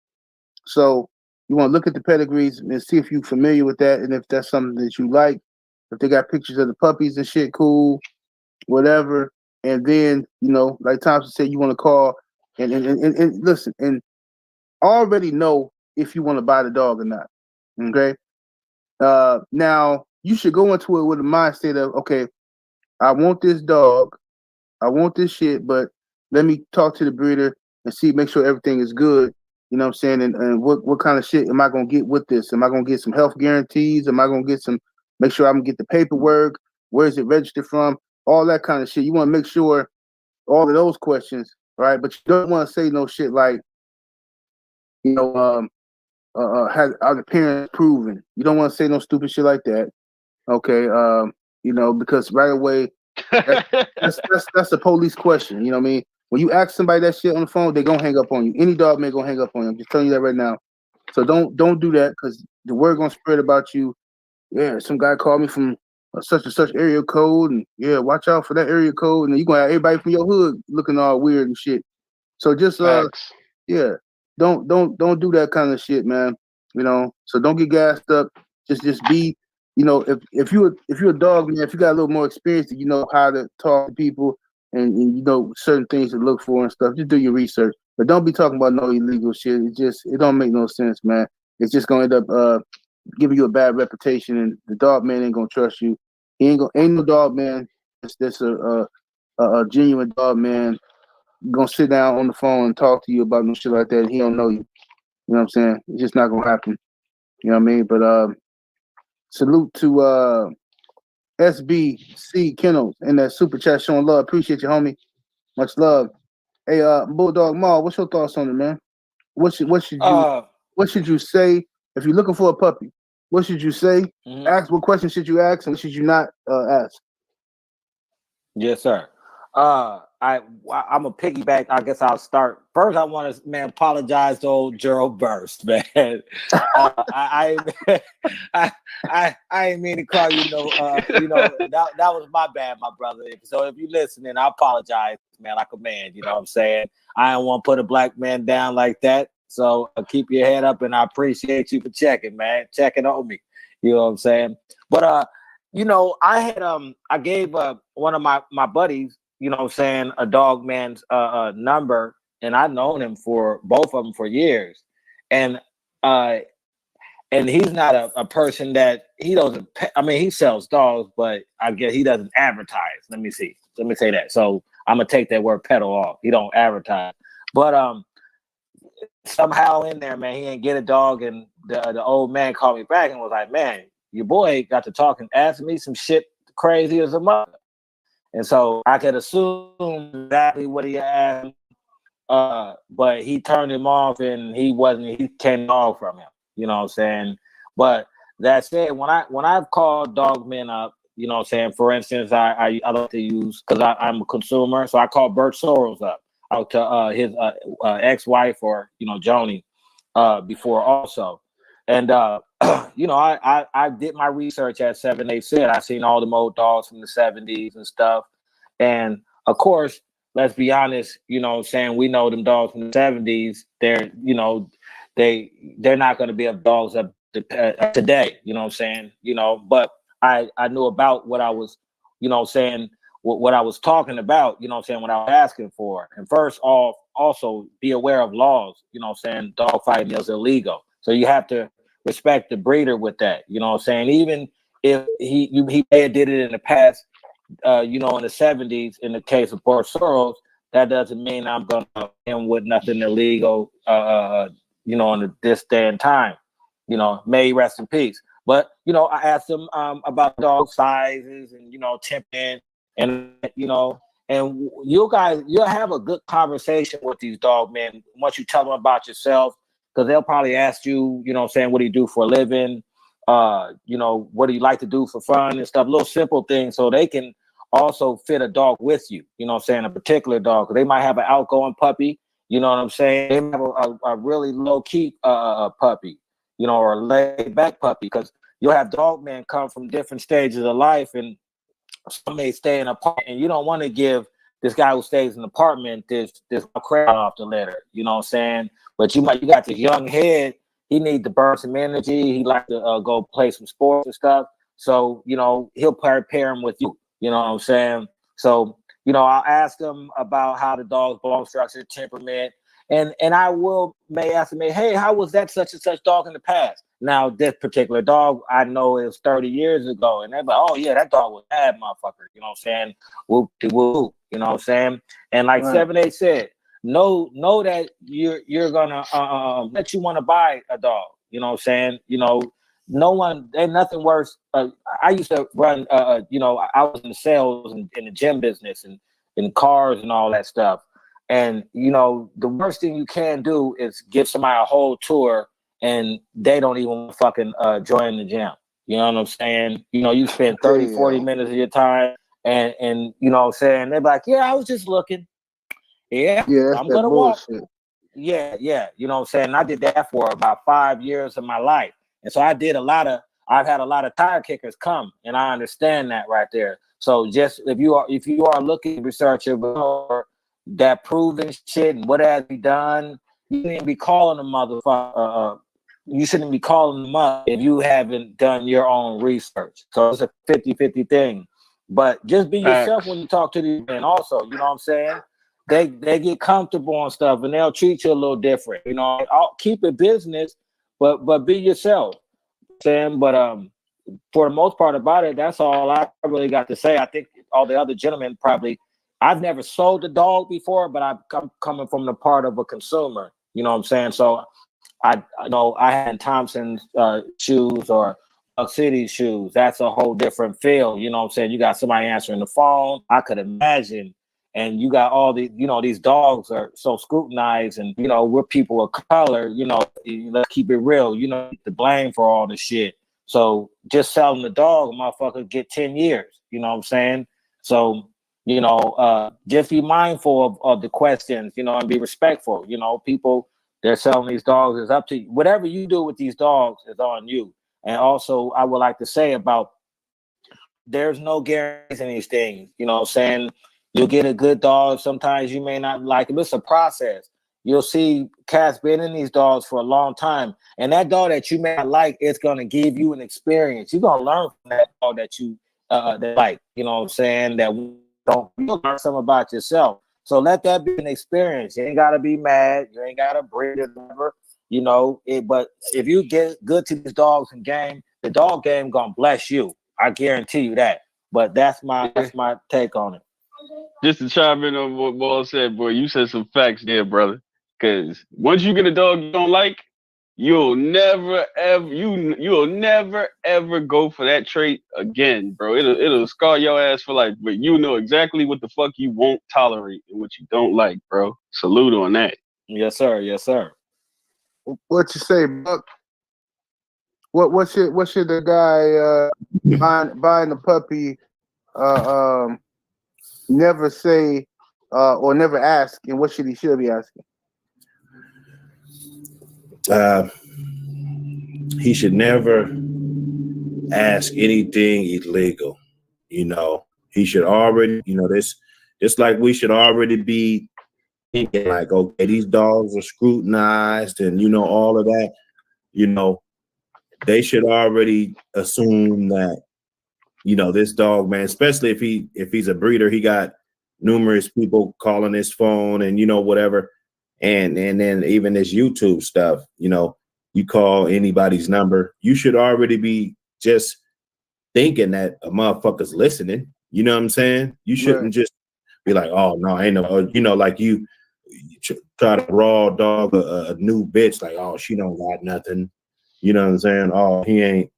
So you want to look at the pedigrees and see if you're familiar with that and if that's something that you like. If they got pictures of the puppies and shit, cool, whatever. And then, you know, like Thompson said, you want to call and listen and already know if you want to buy the dog or not. Okay. Now you should go into it with a mindset of, okay, I want this dog, I want this shit, but let me talk to the breeder and make sure everything is good. You know what I'm saying? And what kind of shit am I gonna get with this? Am I gonna get some health guarantees? Am I gonna get make sure I'm gonna get the paperwork? Where is it registered from? All that kind of shit. You want to make sure all of those questions, right? But you don't want to say no shit like, you know, are the parents proven? You don't want to say no stupid shit like that. Okay. You know, because right away, that's a police question. You know what I mean? When you ask somebody that shit on the phone, they're gonna hang up on you. Any dog may gonna hang up on you. I'm just telling you that right now. So don't do that because the word gonna spread about you. Yeah, some guy called me from such and such area code, and yeah, watch out for that area code, and you gonna have everybody from your hood looking all weird and shit. So just yeah, don't do that kind of shit, man. You know, so don't get gassed up. Just be, you know, if you're a dog man, if you got a little more experience, you know how to talk to people and you know certain things to look for and stuff. Just do your research, but don't be talking about no illegal shit. It don't make no sense, man. It's just gonna end up giving you a bad reputation, and the dog man ain't gonna trust you. Ain't no dog man that's a genuine dog man gonna sit down on the phone and talk to you about no shit like that. And he don't know you. You know what I'm saying? It's just not gonna happen. You know what I mean? But salute to SBC Kennels in that super chat showing love. Appreciate you, homie. Much love. Hey, Bulldog Mall, what's your thoughts on it, man? What should you say if you're looking for a puppy? what should you say? Ask what question should you ask, and what should you not ask? Yes, sir. I'm a piggyback. I guess I'll start first. I want to apologize to old Gerald Burst, man. I ain't mean to call you that was my bad, my brother. So if you're listening, I apologize, man, like a man. You know what I'm saying? I don't want to put a black man down like that. So keep your head up, and I appreciate you for checking on me. You know what I'm saying? But I had I gave one of my buddies, you know what I'm saying, a dog man's number, and I've known him for both of them for years. And he's not a person that he doesn't he sells dogs, but I guess he doesn't advertise. Let me say that. So I'm gonna take that word peddle off. He don't advertise. But somehow in there, man, he didn't get a dog, and the old man called me back and was like, man, your boy got to talking, asking me some shit crazy as a mother. And so I could assume exactly what he asked, but he turned him off, and he came off from him. You know what I'm saying? But that said, when I've called dog men up, you know what I'm saying, for instance, I like to use, because I'm a consumer, so I called Bert Soros up out to his ex-wife, or Joni, before also. And I did my research at 7 said. I seen all the old dogs from the 70s and stuff. And of course, let's be honest, you know what I'm saying, we know them dogs from the 70s, they're not going to be up dogs up today, you know what I'm saying? But I knew about what I was, saying, what I was talking about, you know what I'm saying, what I was asking for. And first off, also be aware of laws, you know what I'm saying, dog fighting is illegal. So you have to respect the breeder with that, you know what I'm saying? Even if he may have did it in the past, in the 70s, in the case of Bert Soros, that doesn't mean I'm going to him with nothing illegal, in this day and time. May he rest in peace. But, I asked him about dog sizes and, temperament, and, and you'll have a good conversation with these dog men once you tell them about yourself, because they'll probably ask you, you know what I'm saying, what do you do for a living? What do you like to do for fun and stuff, little simple things, so they can also fit a dog with you, you know what I'm saying, a particular dog. They might have an outgoing puppy, you know what I'm saying? They might have a really low-key puppy, or a laid-back puppy, because you'll have dog men come from different stages of life, and some may stay in an apartment, and you don't want to give this guy who stays in an apartment this crap off the litter, you know what I'm saying? But you got this young head, he need to burn some energy, he like to go play some sports and stuff, so, he'll pair him with you, you know what I'm saying? So, I'll ask him about how the dog's bone structure, temperament, and I may ask him, hey, how was that such and such dog in the past? Now, this particular dog, I know it was 30 years ago, and they're like, oh, yeah, that dog was bad, motherfucker, you know what I'm saying? Whoop-de-whoop, you know what I'm saying? And like 7 said, know that you're gonna that you want to buy a dog, you know what I'm saying? No one, ain't nothing worse. I used to run, I was in sales and in the gym business and in cars and all that stuff. And, the worst thing you can do is give somebody a whole tour and they don't even fucking join the gym. You know what I'm saying? You spend 30, 40 minutes of your time and you know what I'm saying? They're like, yeah, I was just looking. Yeah, I'm going to walk. Yeah. You know what I'm saying? I did that for about 5 years of my life. And so I've had a lot of tire kickers come, and I understand that right there. So just if you are looking to research or that proven shit and what has he done, you shouldn't be calling a motherfucker. You shouldn't be calling them up if you haven't done your own research. So it's a 50-50 thing. But just be yourself when you talk to these men also, you know what I'm saying? They get comfortable and stuff, and they'll treat you a little different. I'll keep it business, but be yourself. Saying, but for the most part about it, that's all I really got to say. I think all the other gentlemen probably. I've never sold a dog before, but I'm coming from the part of a consumer. You know what I'm saying? So I know I had Thompson's shoes or Buck City's shoes. That's a whole different feel. You know what I'm saying? You got somebody answering the phone. I could imagine. And you got all the, these dogs are so scrutinized, and, we're people of color, let's keep it real, the blame for all the shit. So just selling the dog, a motherfucker get 10 years. You know what I'm saying? So, you know, just be mindful of the questions, you know, and be respectful. You know, people, they're selling these dogs. It's up to you. Whatever you do with these dogs is on you. And also, I would like to say about, there's no guarantees in these things. You know what I'm saying? You'll get a good dog. Sometimes you may not like it. It's a process. You'll see cats been in these dogs for a long time. And that dog that you may not like, it's going to give you an experience. You're going to learn from that dog that you that like, you know what I'm saying? That don't, you'll learn something about yourself. So let that be an experience. You ain't got to be mad. You ain't got to breed it, whatever, you know. But if you get good to these dogs in game, the dog game going to bless you. I guarantee you that. But that's my take on it. Just to chime in on what Ball said, boy, you said some facts there, brother. Because once you get a dog you don't like, you'll never ever go for that trait again, bro. It'll scar your ass for life. But you know exactly what the fuck you won't tolerate and what you don't like, bro. Salute on that. Yes, sir. Yes, sir. What you say, Buck? What should the guy buying the puppy never say or never ask, and what should he be asking? He should never ask anything illegal. You know, he should already, you know, this like we should already be thinking like, okay, these dogs are scrutinized and, you know, all of that. You know, they should already assume that, you know, this dog, man, especially if he's a breeder, he got numerous people calling his phone and, you know, whatever. And then even this YouTube stuff, you know, you call anybody's number, you should already be just thinking that a motherfucker's listening. You know what I'm saying? You shouldn't just be like, oh no, ain't no, you know, like you try to raw dog a new bitch, like, oh, she don't got nothing. You know what I'm saying? Oh, ain't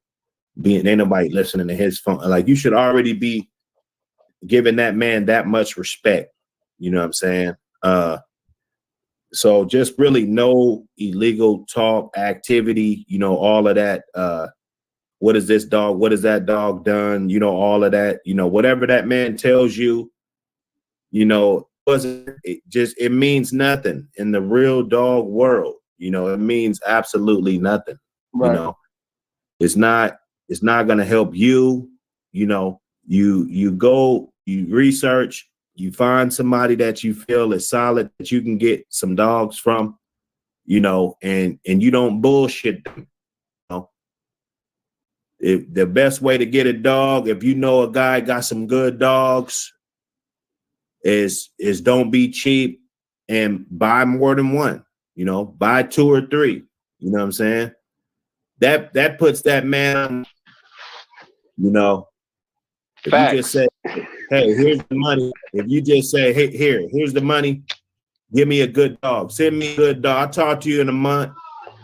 nobody listening to his phone. Like, you should already be giving that man that much respect. You know what I'm saying? So just really no illegal talk, activity, you know, all of that. What is this dog? What has that dog done? You know, all of that, you know, whatever that man tells you, you know, it means nothing in the real dog world. You know, it means absolutely nothing. Right. You know, it's not going to help you. You know, you go, you research, you find somebody that you feel is solid, that you can get some dogs from, you know, and you don't bullshit them. You know? The best way to get a dog, if you know a guy got some good dogs, is don't be cheap and buy more than one. You know, buy 2 or 3. You know what I'm saying? That puts that man on, you know. If you just say, hey, here's the money. If you just say, hey, here's the money, give me a good dog. Send me a good dog. I'll talk to you in a month.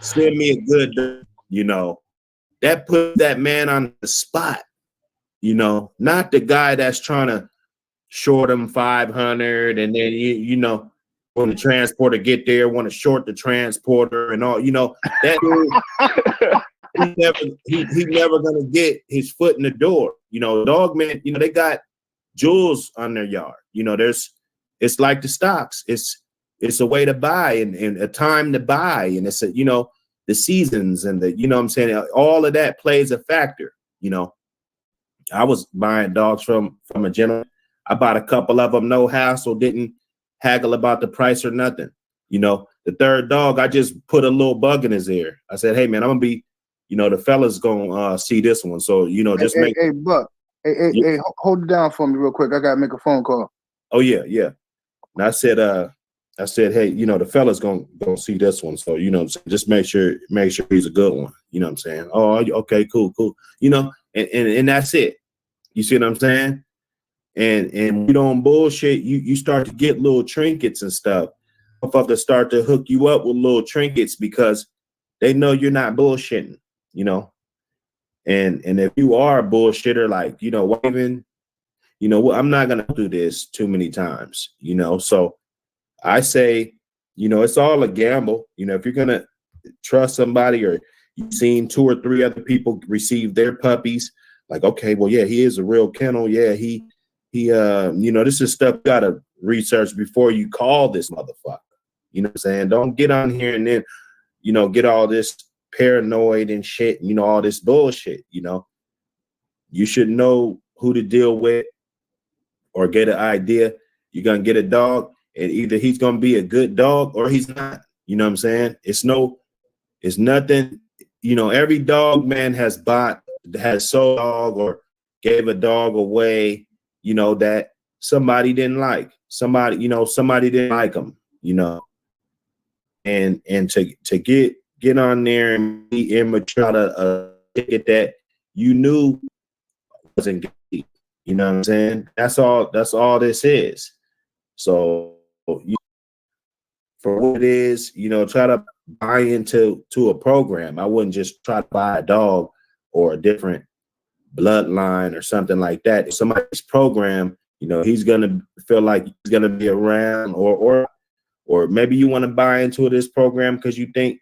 Send me a good dog. You know, that puts that man on the spot, you know, not the guy that's trying to short him 500 and then, you know, when the transporter get there, want to short the transporter and all, you know, that he's never gonna get his foot in the door. You know, dog man, you know, they got jewels on their yard. You know, it's like the stocks. It's a way to buy and a time to buy, and it's a, you know, the seasons and the, you know what I'm saying, all of that plays a factor. You know, I was buying dogs from a gentleman. I bought a couple of them, no hassle, didn't haggle about the price or nothing. You know, the third dog, I just put a little bug in his ear. I said, hey man, I'm gonna be, you know, the fella's gonna see this one. So, you know, just hey Buck, hey, hold it down for me real quick. I gotta make a phone call. Oh yeah. And I said, hey, you know, the fella's gonna see this one. So, you know, just make sure he's a good one. You know what I'm saying? Oh, okay, cool. You know, and that's it. You see what I'm saying? And you don't bullshit. You start to get little trinkets and stuff. Motherfuckers start to hook you up with little trinkets because they know you're not bullshitting. You know, and if you are a bullshitter, like, you know, waving, you know, I'm not gonna do this too many times. You know, so I say, you know, it's all a gamble. You know, if you're gonna trust somebody or You've seen 2 or 3 other people receive their puppies. Like, okay, well, yeah, he is a real kennel. Yeah, he this is stuff you gotta research before you call this motherfucker. You know what I'm saying? Don't get on here and then, get all this paranoid and shit, all this bullshit, You should know who to deal with or get an idea. You're gonna get a dog, and either he's gonna be a good dog or he's not. You know what I'm saying? It's nothing, every dog man has sold a dog or gave a dog away, that somebody didn't like. Somebody didn't like them, and to get on there and be immature to get that you knew wasn't good. You know what I'm saying? That's all this is. So for what it is, try to buy into a program. I wouldn't just try to buy a dog or a different bloodline or something like that. If somebody's program, he's gonna feel like he's gonna be around, or maybe you want to buy into this program because you think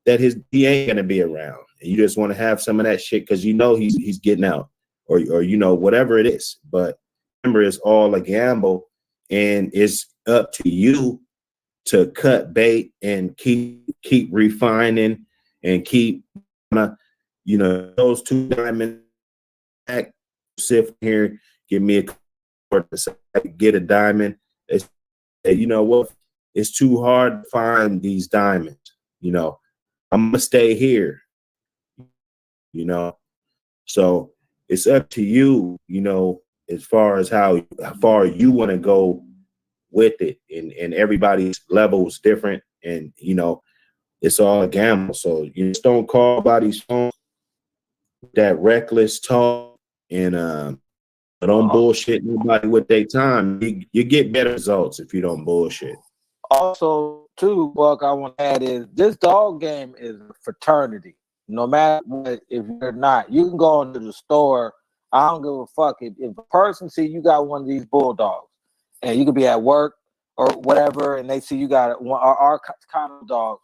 that he ain't gonna be around, and you just want to have some of that shit because he's getting out, or whatever it is. But remember, it's all a gamble, and it's up to you to cut bait and keep refining and keep those 2 diamonds back. Sit here, give me get a diamond. You know what? It's too hard to find these diamonds. I'm gonna stay here. So it's up to you. As far as how far you want to go with it, and everybody's level is different, and it's all a gamble. So you just don't call body's phone that reckless talk, and don't bullshit nobody with their time. You get better results if you don't bullshit. Also, too, Buck, I want to add is this dog game is a fraternity. No matter what, if you're not, you can go into the store. I don't give a fuck if a person see you got one of these bulldogs, and you could be at work or whatever, and they see you got our kind of dogs.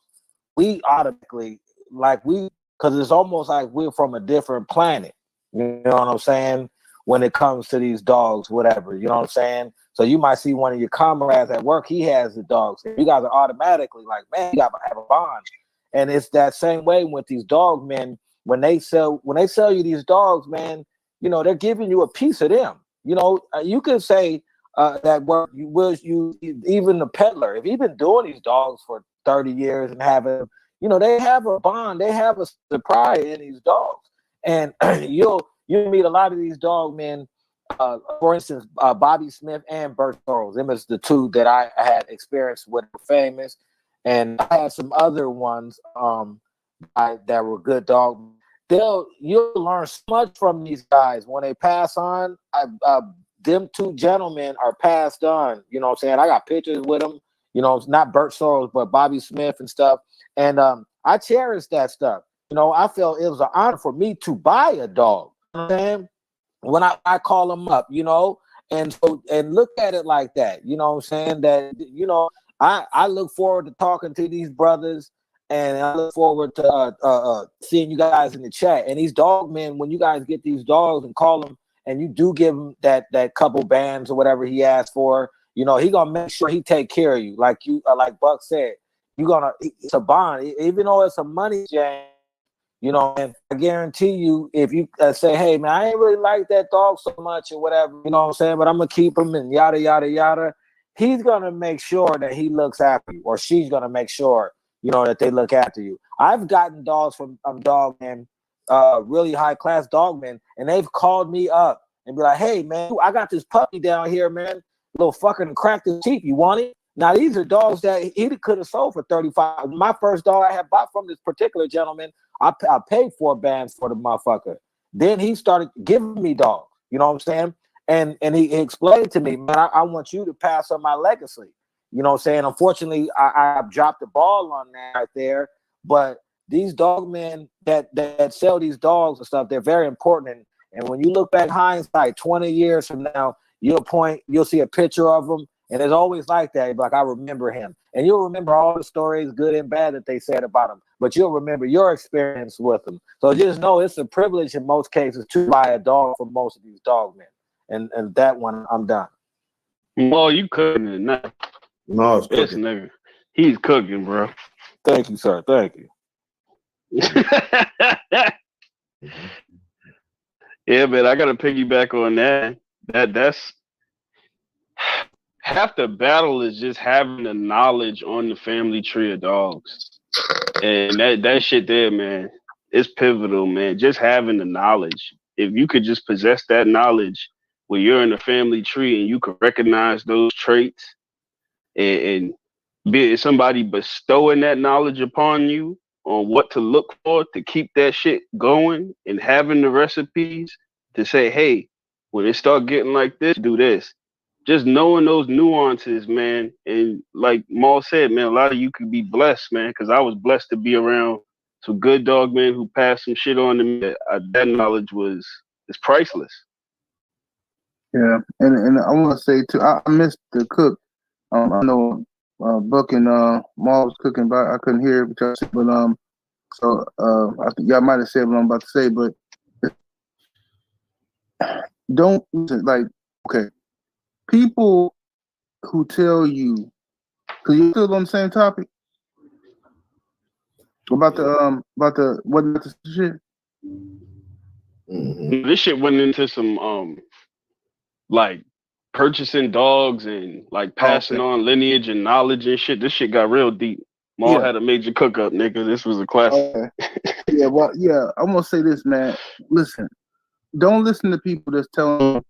We automatically because it's almost like we're from a different planet. You know what I'm saying? When it comes to these dogs, whatever, you know what I'm saying? So you might see one of your comrades at work, he has the dogs. You guys are automatically like, man, you gotta have a bond. And it's that same way with these dog men. When they sell you these dogs, man, they're giving you a piece of them. You could say that work you even the peddler, if he's been doing these dogs for 30 years and having, they have a bond, they have a pride in these dogs. And you'll meet a lot of these dog men. For instance, Bobby Smith and Bert Sorrells. Them is the 2 that I had experience with, famous, and I had some other ones that were good dogs. You'll learn so much from these guys when they pass on. Them 2 gentlemen are passed on. You know what I'm saying? I got pictures with them. It's not Bert Sorrells, but Bobby Smith and stuff. And I cherish that stuff. I felt it was an honor for me to buy a dog. You know what I'm saying? When I call them up, and look at it like that. You know what I'm saying? That, I look forward to talking to these brothers, and I look forward to seeing you guys in the chat. And these dog men, when you guys get these dogs and call them, and you do give him that couple bands or whatever he asked for, he gonna make sure he take care of you. Like Buck said, it's a bond, even though it's a money jam. And I guarantee you, if you say, hey, man, I ain't really like that dog so much or whatever, you know what I'm saying, but I'm going to keep him and yada, yada, yada, he's going to make sure that he looks after you, or she's going to make sure, that they look after you. I've gotten dogs from dog men, really high-class dog men, and they've called me up and be like, hey, man, I got this puppy down here, man, little fucking cracked his teeth. You want it? Now, these are dogs that he could have sold for $35. My first dog I had bought from this particular gentleman, I paid 4 bands for the motherfucker. Then he started giving me dogs. You know what I'm saying? And he explained to me, man, I want you to pass on my legacy. You know what I'm saying? Unfortunately, I dropped the ball on that right there. But these dog men that sell these dogs and stuff, they're very important. And when you look back hindsight, 20 years from now, you'll see a picture of them, And it's always like that. Like, I remember him. And you'll remember all the stories, good and bad, that they said about him. But you'll remember your experience with him. So just know it's a privilege in most cases to buy a dog for most of these dog men. And that one, I'm done. Well, you cooking it now. No, it's This cooking. nigga, he's cooking, bro. Thank you, sir. Thank you. Yeah, man, I gotta piggyback on that. That's half the battle is just having the knowledge on the family tree of dogs. And that shit there, man, it's pivotal, man. Just having the knowledge. If you could just possess that knowledge when you're in the family tree and you can recognize those traits and be somebody bestowing that knowledge upon you on what to look for to keep that shit going, and having the recipes to say, hey, when it start getting like this, do this. Just knowing those nuances, man. And like Maul said, man, a lot of you could be blessed, man, because I was blessed to be around some good dog men who passed some shit on to me. That knowledge is priceless. Yeah, and I want to say too, I missed the cook. I know Buck and Maul was cooking, but I couldn't hear what y'all said. But so I think y'all might have said what I'm about to say, but don't listen. Like, okay, people who tell you, because you're still on the same topic about the shit. Mm-hmm. This shit went into some like purchasing dogs and like passing on lineage and knowledge and shit. This shit got real deep. Maul had a major cook up, nigga. This was a classic. Yeah, well, yeah. I'm gonna say this, man. Listen, don't listen to people that's telling you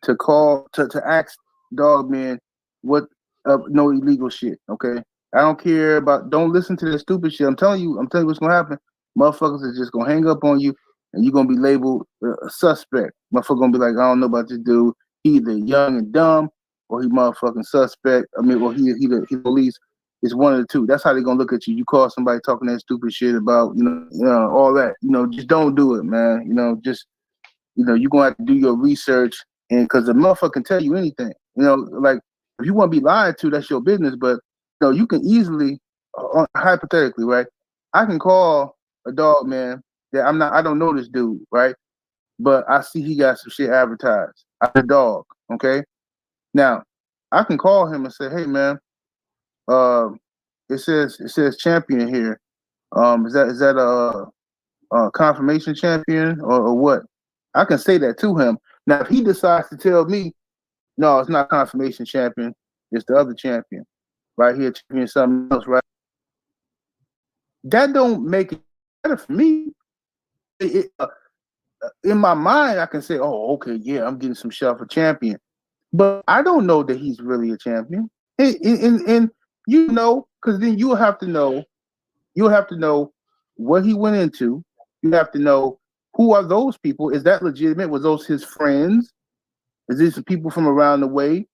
to call to ask dog men what no illegal shit. Okay, I don't care about. Don't listen to that stupid shit. I'm telling you what's gonna happen. Motherfuckers is just gonna hang up on you, and you're gonna be labeled a suspect. Motherfucker gonna be like, I don't know about this dude. He either young and dumb, or he motherfucking suspect. I mean, well, he the police. It's one of the two. That's how they're gonna look at you. You call somebody talking that stupid shit about, all that. Just don't do it, man. You're gonna have to do your research, and because the motherfucker can tell you anything. Like, if you want to be lied to, that's your business. But you can easily, hypothetically, right? I can call a dog man that I don't know this dude, right? But I see he got some shit advertised. I'm a dog, okay? Now, I can call him and say, hey man, it says champion here. Is that a confirmation champion or what? I can say that to him. Now, if he decides to tell me, no, it's not confirmation champion, it's the other champion, right here, champion something else, right? That don't make it better for me. In my mind, I can say, oh, okay, yeah, I'm getting some shit for champion, but I don't know that he's really a champion. And because then you'll have to know what he went into. You have to know who are those people. Is that legitimate? Was those his friends? Is these people from around the way?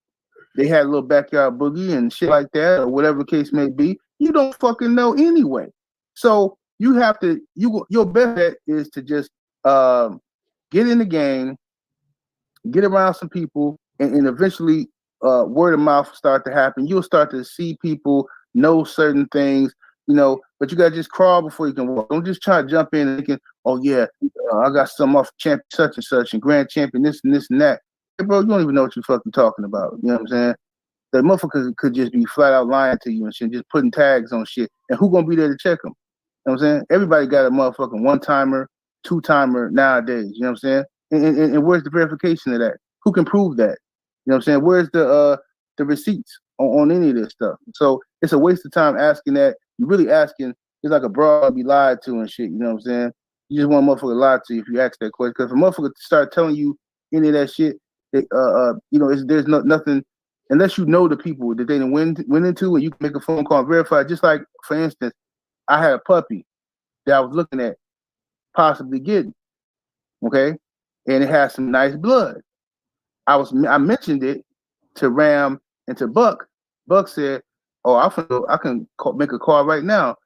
They had a little backyard boogie and shit like that, or whatever the case may be. You don't fucking know anyway. So you have to. Your best bet is to just get in the game, get around some people, and eventually word of mouth will start to happen. You'll start to see people know certain things, but you gotta just crawl before you can walk. Don't just try to jump in and thinking, oh yeah, I got some off champ such and such and grand champion this and this and that. Hey, bro, you don't even know what you're fucking talking about. You know what I'm saying? The motherfuckers could just be flat out lying to you and shit, just putting tags on shit. And who gonna be there to check them? You know what I'm saying? Everybody got a motherfucking one-timer, two-timer nowadays. You know what I'm saying? And where's the verification of that? Who can prove that? You know what I'm saying? Where's the receipts on any of this stuff? So it's a waste of time asking that. You're really asking, it's like a broad to be lied to and shit. You know what I'm saying? You just want a motherfucker to lie to you if you ask that question. Because if a motherfucker start telling you any of that shit, there's nothing, unless you know the people that they went into, and you can make a phone call and verify. Just like, for instance, I had a puppy that I was looking at possibly getting, okay, and it had some nice blood. I mentioned it to Ram and to Buck. Buck said, "Oh, I can make a call right now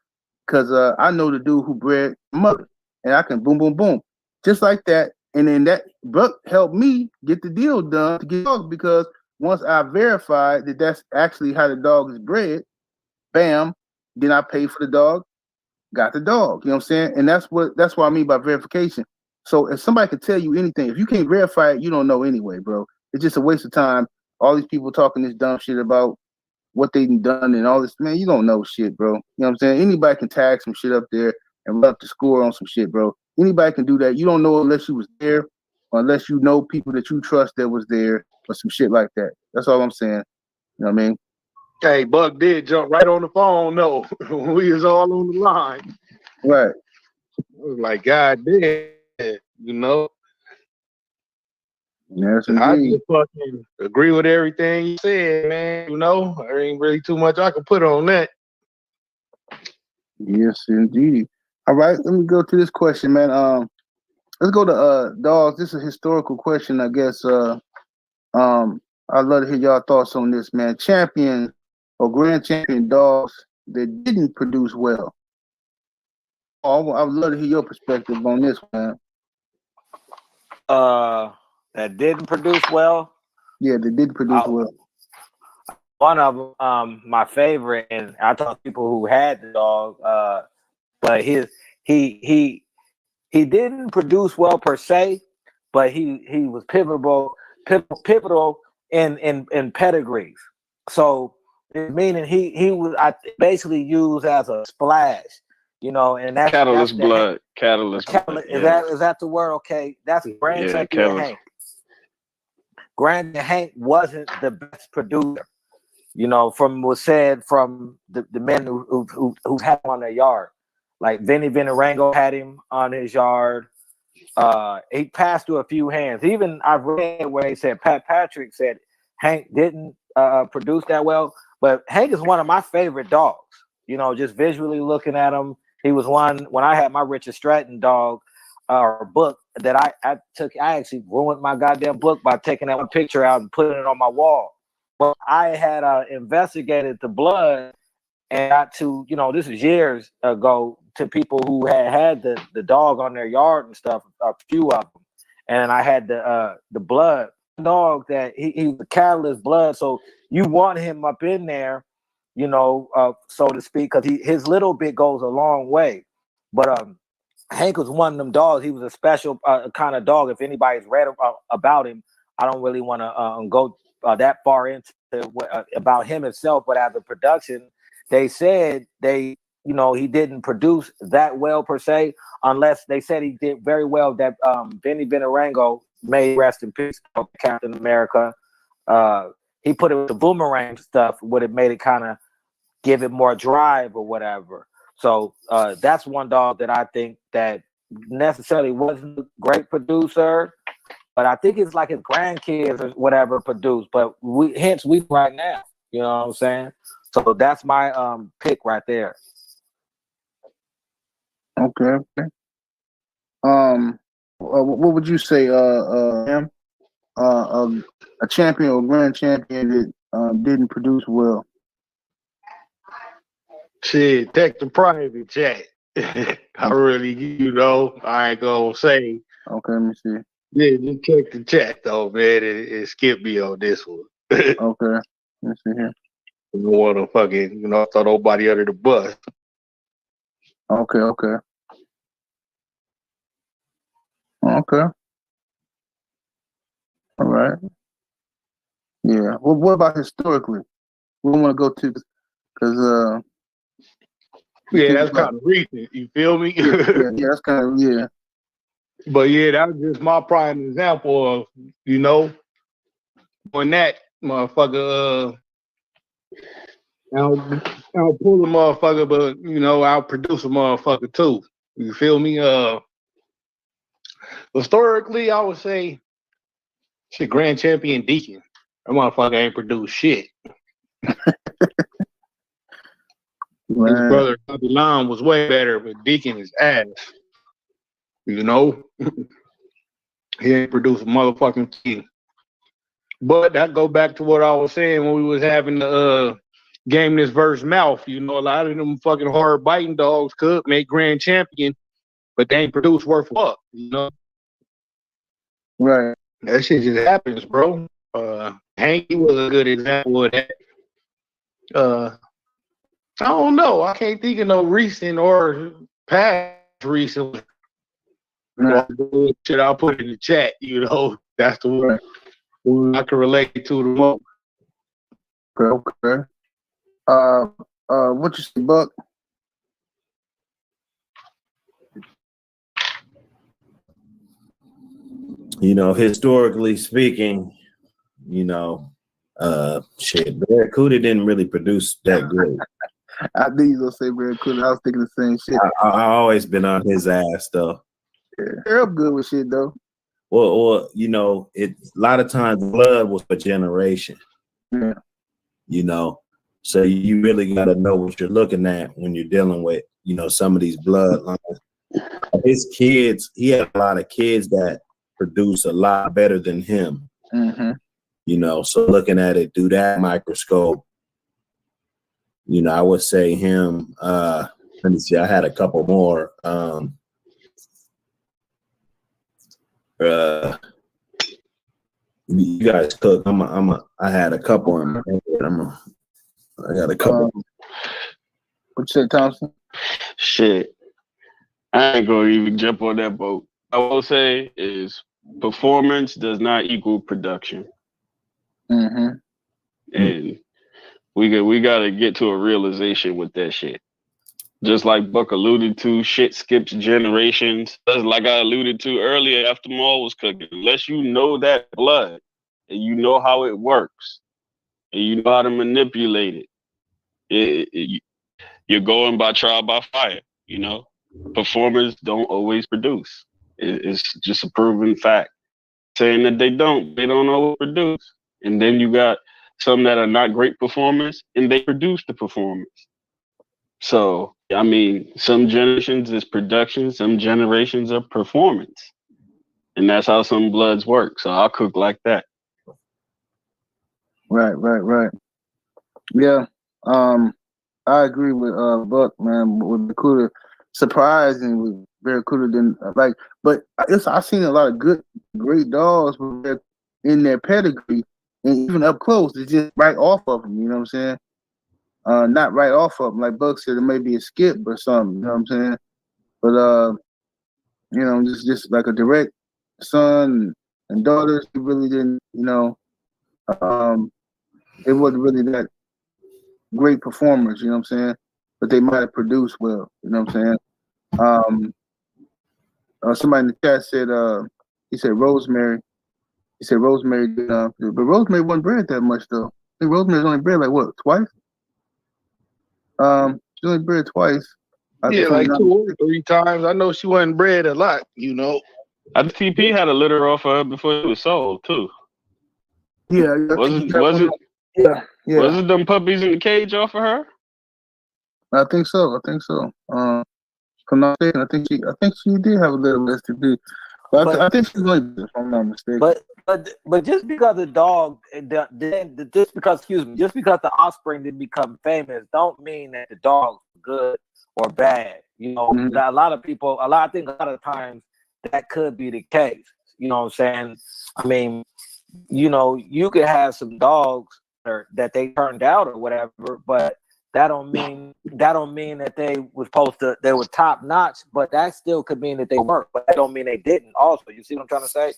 because I know the dude who bred mother, and I can boom, boom, boom, just like that." And then that Buck helped me get the deal done to get dog because once I verified that that's actually how the dog is bred, bam, then I paid for the dog, got the dog. You know what I'm saying? And that's what I mean by verification. So if somebody can tell you anything, if you can't verify it, you don't know anyway, bro. It's just a waste of time. All these people talking this dumb shit about what they done and all this, man, you don't know shit, bro. You know what I'm saying? Anybody can tag some shit up there and run up the score on some shit, bro. Anybody can do that. You don't know unless you was there or unless you know people that you trust that was there or some shit like that. That's all I'm saying. You know what I mean? Hey, Buck did jump right on the phone, though. We was all on the line. Right. I was like, God damn, you know. Yes, I indeed. just fucking agree with everything you said, man. You know, there ain't really too much I can put on that. Yes, indeed. All right, let me go to this question, man. Let's go to dogs. This is a historical question, I guess. I'd love to hear y'all thoughts on this, man. Champion or grand champion dogs that didn't produce well. Oh, I would love to hear your perspective on this, man. That didn't produce well. Yeah, they did produce well. One of them, my favorite, and I talk to people who had the dog, but he didn't produce well per se, but he was pivotal in pedigrees. So meaning he was basically used as a splash, you know, and that's Catalyst that's blood. Catalyst blood. Is that the word? Okay, that's Grand Champion Hank. Grand Hank wasn't the best producer, you know, from was said from the men who had him on their yard. Like Vinny Venerango had him on his yard. He passed through a few hands. Even I've read where they said Pat Patrick said Hank didn't produce that well, but Hank is one of my favorite dogs. You know, just visually looking at him, he was one when I had my Richard Stratton dog book that I took. I actually ruined my goddamn book by taking that one picture out and putting it on my wall. But I had investigated the blood and got to, you know, this is years ago, to people who had the dog on their yard and stuff, a few of them. And I had the blood dog that he was a catalyst blood. So you want him up in there, you know, so to speak, because his little bit goes a long way. But Hank was one of them dogs. He was a special kind of dog. If anybody's read about him, I don't really want to go that far into about him himself, but as a production, they said he didn't produce that well per se, unless they said he did very well. That Vinny Venerango, may rest in peace, Captain America. He put it with the boomerang stuff, would have made it kind of give it more drive or whatever. So that's one dog that I think that necessarily wasn't a great producer, but I think it's like his grandkids or whatever produced. But we right now, you know what I'm saying? So that's my pick right there. Okay. What would you say, a champion or grand champion that didn't produce well? Shit, text the private chat. I really, I ain't gonna say. Okay, let me see. Yeah, just check the chat though, man, and skip me on this one. Okay, let me see here. I don't want to fucking, throw nobody under the bus. Okay. All right. Yeah. Well, what about historically? We want to go to, because yeah, that's kind of recent. You feel me? yeah, that's kind of, yeah. But yeah, that was just my prime example of, when that motherfucker, I'll pull a motherfucker, but I'll produce a motherfucker too. You feel me? Historically, I would say shit, grand champion Deacon. That motherfucker ain't produced shit. His brother Line was way better, but Deacon is ass. He ain't produced a motherfucking thing. But that go back to what I was saying when we was having the game this versus mouth. A lot of them fucking hard biting dogs could make grand champion, but they ain't produce worth fuck. Right. That shit just happens, bro. Hanky was a good example of that. I don't know. I can't think of no recent or past recent. Shit, I'll put in the chat. That's the one I can relate to the most. Okay. What you say, Buck? Historically speaking, Barracuda didn't really produce that good. I knew you were gonna say Barracuda. I was thinking the same shit. I always been on his ass though. Yeah, they're up good with shit though. Well, a lot of times blood was for generation. Yeah. So you really got to know what you're looking at when you're dealing with, some of these bloodlines. His kids, he had a lot of kids that produce a lot better than him. Mm-hmm. So looking at it through that microscope, I would say him. Let me see. I had a couple more. You guys cook. I had a couple in my head. I got a couple. What you say, Thompson? Shit. I ain't gonna even jump on that boat. I will say is performance does not equal production. Mm-hmm. And we gotta get to a realization with that shit. Just like Buck alluded to, shit skips generations. Just like I alluded to earlier after Maul was cooking. Unless you know that blood and you know how it works and you know how to manipulate it, you're going by trial by fire, Performers don't always produce. It's just a proven fact. Saying that they don't always produce. And then you got some that are not great performers and they produce the performance. So, some generations is production, some generations are performance. And that's how some bloods work. So I'll cook like that. Right. Yeah. I agree with Buck, man. With Barracuda, surprisingly, Barracuda didn't but I've seen a lot of great dogs in their pedigree, and even up close, it's just right off of them. You know what I'm saying? Not right off of them, like Buck said, it may be a skip or something. You know what I'm saying? But just like a direct son and daughters, he really didn't. It wasn't really that great performers, you know what I'm saying? But they might have produced well, you know what I'm saying? Somebody in the chat said, he said Rosemary. He said Rosemary did, but Rosemary wasn't bred that much though. I think Rosemary's only bred like what, twice? She only bred twice. Yeah, like 2 or 3 times. I know she wasn't bred a lot, I think TP had a litter off of her before it was sold too. Yeah. Was it? Yeah. Was it them puppies in the cage off of her? I think so. From not mistaken, I think she did have a little STD. But I think she's like, if I'm not mistaken. But just because the dog, just because the offspring didn't become famous, don't mean that the dog's good or bad. Mm-hmm. A lot of people, I think a lot of times that could be the case. You know what I'm saying? You could have some dogs that they turned out or whatever, but that don't mean that they were top notch, but that still could mean that they weren't, but that don't mean they didn't also. You see what I'm trying to say?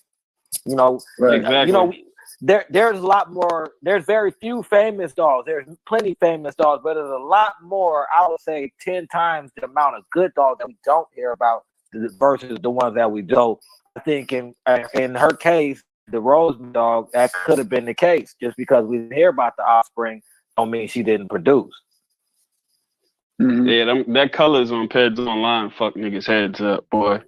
Right. Exactly. There's a lot more, there's very few famous dogs. There's plenty famous dogs, but there's a lot more, I would say 10 times the amount of good dogs that we don't hear about versus the ones that we do. I think in her case, the Rose dog, that could have been the case. Just because we didn't hear about the offspring don't mean she didn't produce. Mm-hmm. Yeah, that colors on Peds Online fuck niggas heads up, boy.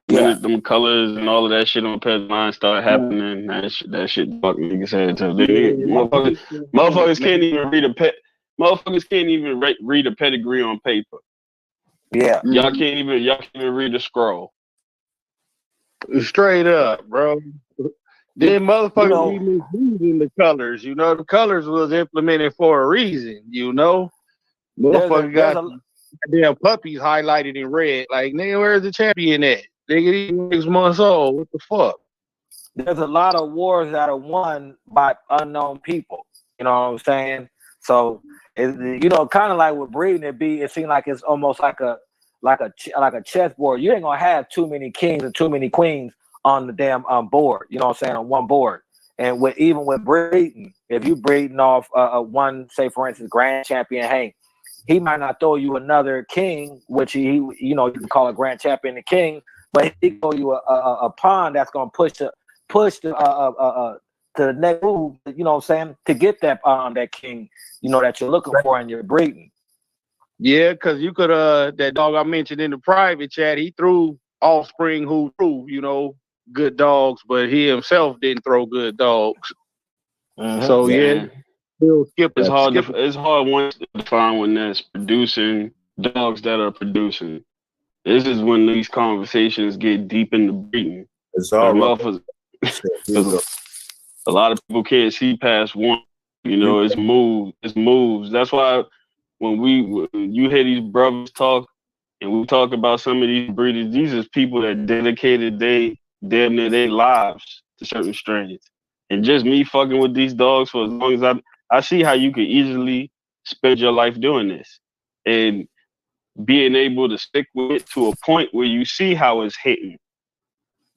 When them colors and all of that shit on Peds Online start happening, that shit fuck niggas heads up. Motherfuckers can't even read a pet. Motherfuckers can't even read a pedigree on paper. Yeah, y'all can't even read a scroll. Straight up, bro. Then motherfuckers be misusing the colors. The colors was implemented for a reason. Motherfucker got damn puppies highlighted in red. Like, nigga, where's the champion at? Nigga, these 6 months old. What the fuck? there's a lot of wars that are won by unknown people. You know what I'm saying? So, you know, kind of like with breeding, it seems like it's almost like a chessboard. You ain't gonna have too many kings and too many queens on the damn board. You know what I'm saying? On one board. And even with breeding, if you breeding off one, say for instance, Grand Champion Hank, he might not throw you another king, which he you know, you can call a Grand Champion the king, but he throw you a pawn that's gonna push the to the next move, you know what I'm saying, to get that that king, you know, that you're looking for in your breeding. Yeah, because you could that dog I mentioned in the private chat, he threw offspring who threw, you know, good dogs, but he himself didn't throw good dogs. Mm-hmm. So yeah, he'll skip. It's hard once to find one that's producing dogs that are producing. This is when these conversations get deep into breeding. It's all right. A lot of people can't see past one. You know, it's moves. That's why when you hear these brothers talk and we talk about some of these breeders, these are people that dedicated damn near their lives to certain strains. And just me fucking with these dogs for as long as I see how you could easily spend your life doing this. And being able to stick with it to a point where you see how it's hitting.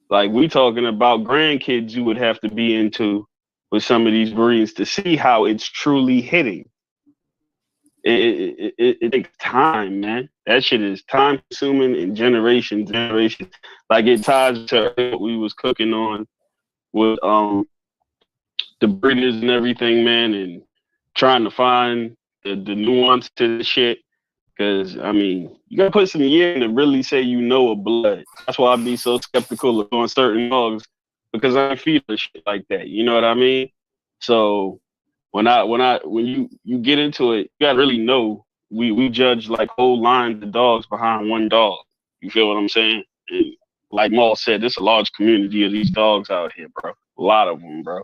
Like we talking about grandkids you would have to be into with some of these breeds to see how it's truly hitting. It takes time, man. That shit is time consuming and generations. Like it ties to what we was cooking on with the breeders and everything, man, and trying to find the nuance to the shit. Because, I mean, you got to put some year in to really say you know a blood. That's why I be so skeptical of on certain dogs, because I feel the shit like that. You know what I mean? So when you get into it, you got to really know we judge like whole lines of dogs behind one dog. You feel what I'm saying? And like Maul said, there's a large community of these dogs out here, bro. A lot of them, bro.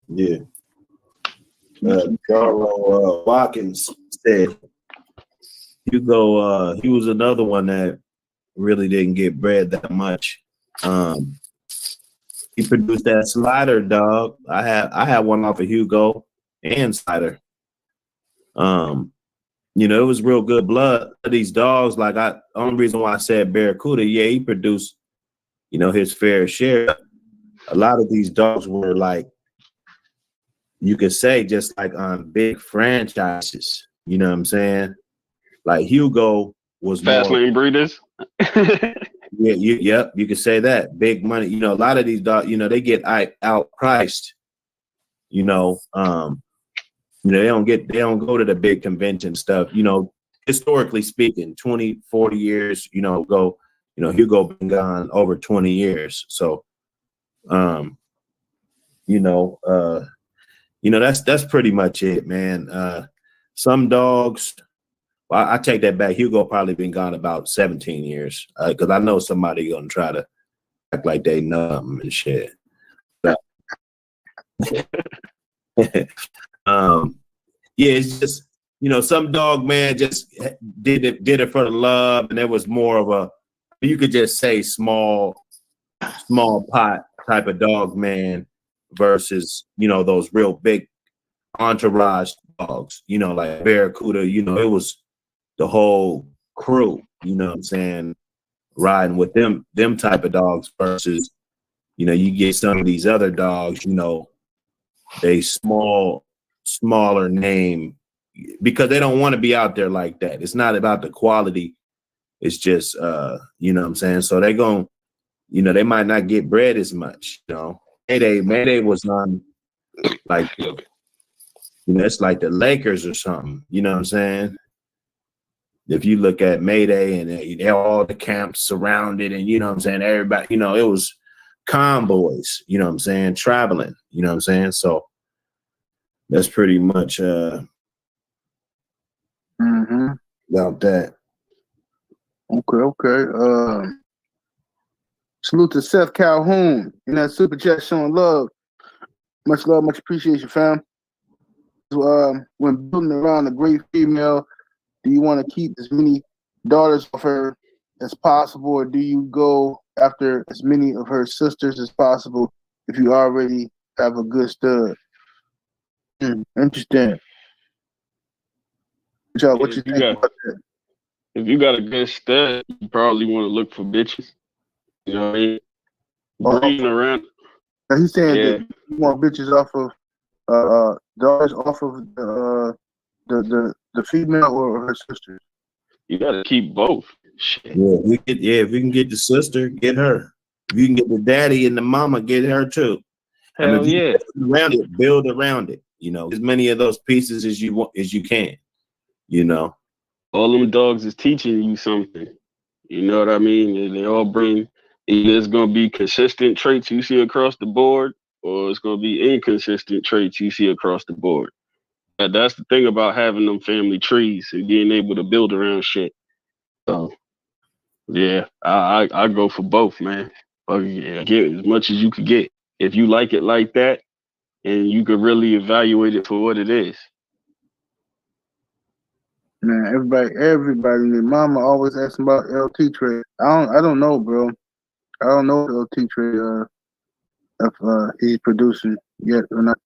Yeah. Carlo Watkins said Hugo, he was another one that really didn't get bred that much. He produced that slider dog. I had one off of Hugo and slider. You know, it was real good blood. These dogs, like only reason why I said Barracuda, yeah, he produced, you know, his fair share. A lot of these dogs were like, you could say just like on big franchises. You know what I'm saying? Like Hugo was fast lane breeders. Yeah, you could say that. Big money. You know, a lot of these dogs, you know, they get outpriced. You know, they don't go to the big convention stuff. You know, historically speaking, 20, 40 years, Hugo been gone over 20 years. So that's pretty much it, man. Some dogs, well, I take that back. Hugo probably been gone about 17 years because I know somebody gonna try to act like they numb and shit. Yeah, it's just some dog man just did it for the love, and it was more of a, you could just say small pot type of dog man versus those real big entourage dogs, like Barracuda. It was the whole crew, you know what I'm saying, riding with them type of dogs versus you get some of these other dogs, they smaller name because they don't want to be out there like that. It's not about the quality. It's just you know what I'm saying. So they gon' they might not get bred as much. Mayday was on like it's like the Lakers or something. You know what I'm saying? If you look at Mayday and they all the camps surrounded and you know what I'm saying, everybody, it was convoys, you know what I'm saying, traveling, you know what I'm saying? So that's pretty much about that. Okay. Salute to Seth Calhoun in that super chat showing love. Much love, much appreciation, fam. When building around a great female, do you want to keep as many daughters of her as possible, or do you go after as many of her sisters as possible if you already have a good stud. Interesting. What you think about that? If you got a good stud, you probably want to look for bitches. You know what I mean? Breeding around. Now he's saying that you want bitches off of daughters off of the female or her sisters. You gotta keep both. Shit. Yeah, if we can get the sister, get her. If you can get the daddy and the mama, get her too. Hell yeah. Build around it. You know, as many of those pieces as you want as you can. You know, all them dogs is teaching you something. You know what I mean? They all bring either it's gonna be consistent traits you see across the board, or it's gonna be inconsistent traits you see across the board. But that's the thing about having them family trees and being able to build around shit. So yeah, I go for both, man. Yeah, get as much as you could get. If you like it like that, and you could really evaluate it for what it is. Man, everybody, their mama always asking about LT trade. I don't know, bro. I don't know LT trade if he's producing yet or not.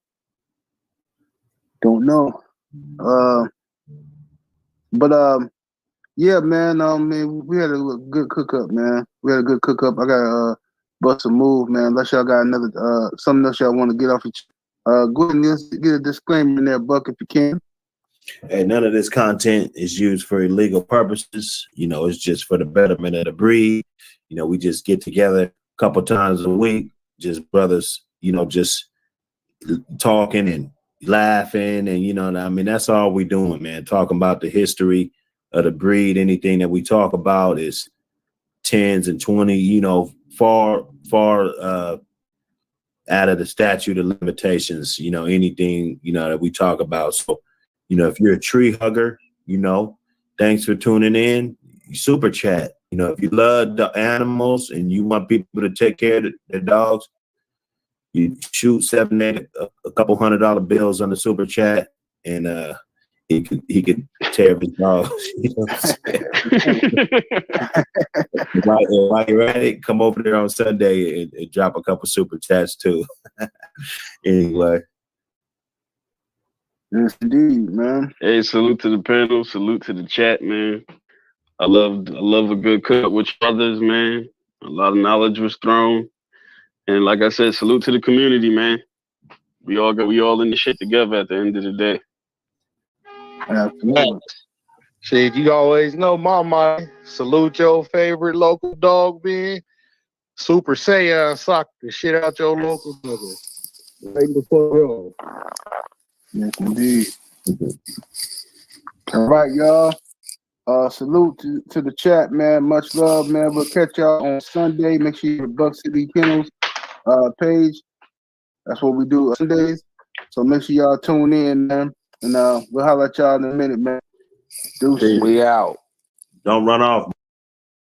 Don't know. But yeah, man. Man, we had a good cook up, man. We had a good cook up. I got bust a move, man. Unless y'all got another something else y'all want to get off. Go ahead and get a disclaimer in there, Buck, if you can. And none of this content is used for illegal purposes. You know, it's just for the betterment of the breed. You know, we just get together a couple times a week, just brothers, you know, just talking and laughing. And, you know, I mean, that's all we doing, man. Talking about the history of the breed. Anything that we talk about is 10s and 20, you know, far out of the statute of limitations, you know, anything, you know, that we talk about. So, you know, if you're a tree hugger, you know, thanks for tuning in. Super chat. You know, if you love the animals and you want people to take care of their dogs, you shoot a couple $100 bills on the super chat, and he could tear up his dogs. You know what I'm saying? While you're at it, come over there on Sunday and drop a couple super chats too. Anyway. Yes, indeed, man. Hey, salute to the panel. Salute to the chat, man. I love a good cook with brothers, man. A lot of knowledge was thrown, and like I said, salute to the community, man. We all in the shit together at the end of the day. Absolutely. Shit, you always know my mind. Salute your favorite local dog being Super Saiyan, sock the shit out your local nigga. Right before roll. Yes, indeed. All right, y'all. Salute to the chat, man. Much love, man. We'll catch y'all on Sunday. Make sure you have the Buck City Kennels page. That's what we do Sundays. So make sure y'all tune in, man. And we'll holler at y'all in a minute, man. Deuces. We out. Don't run off.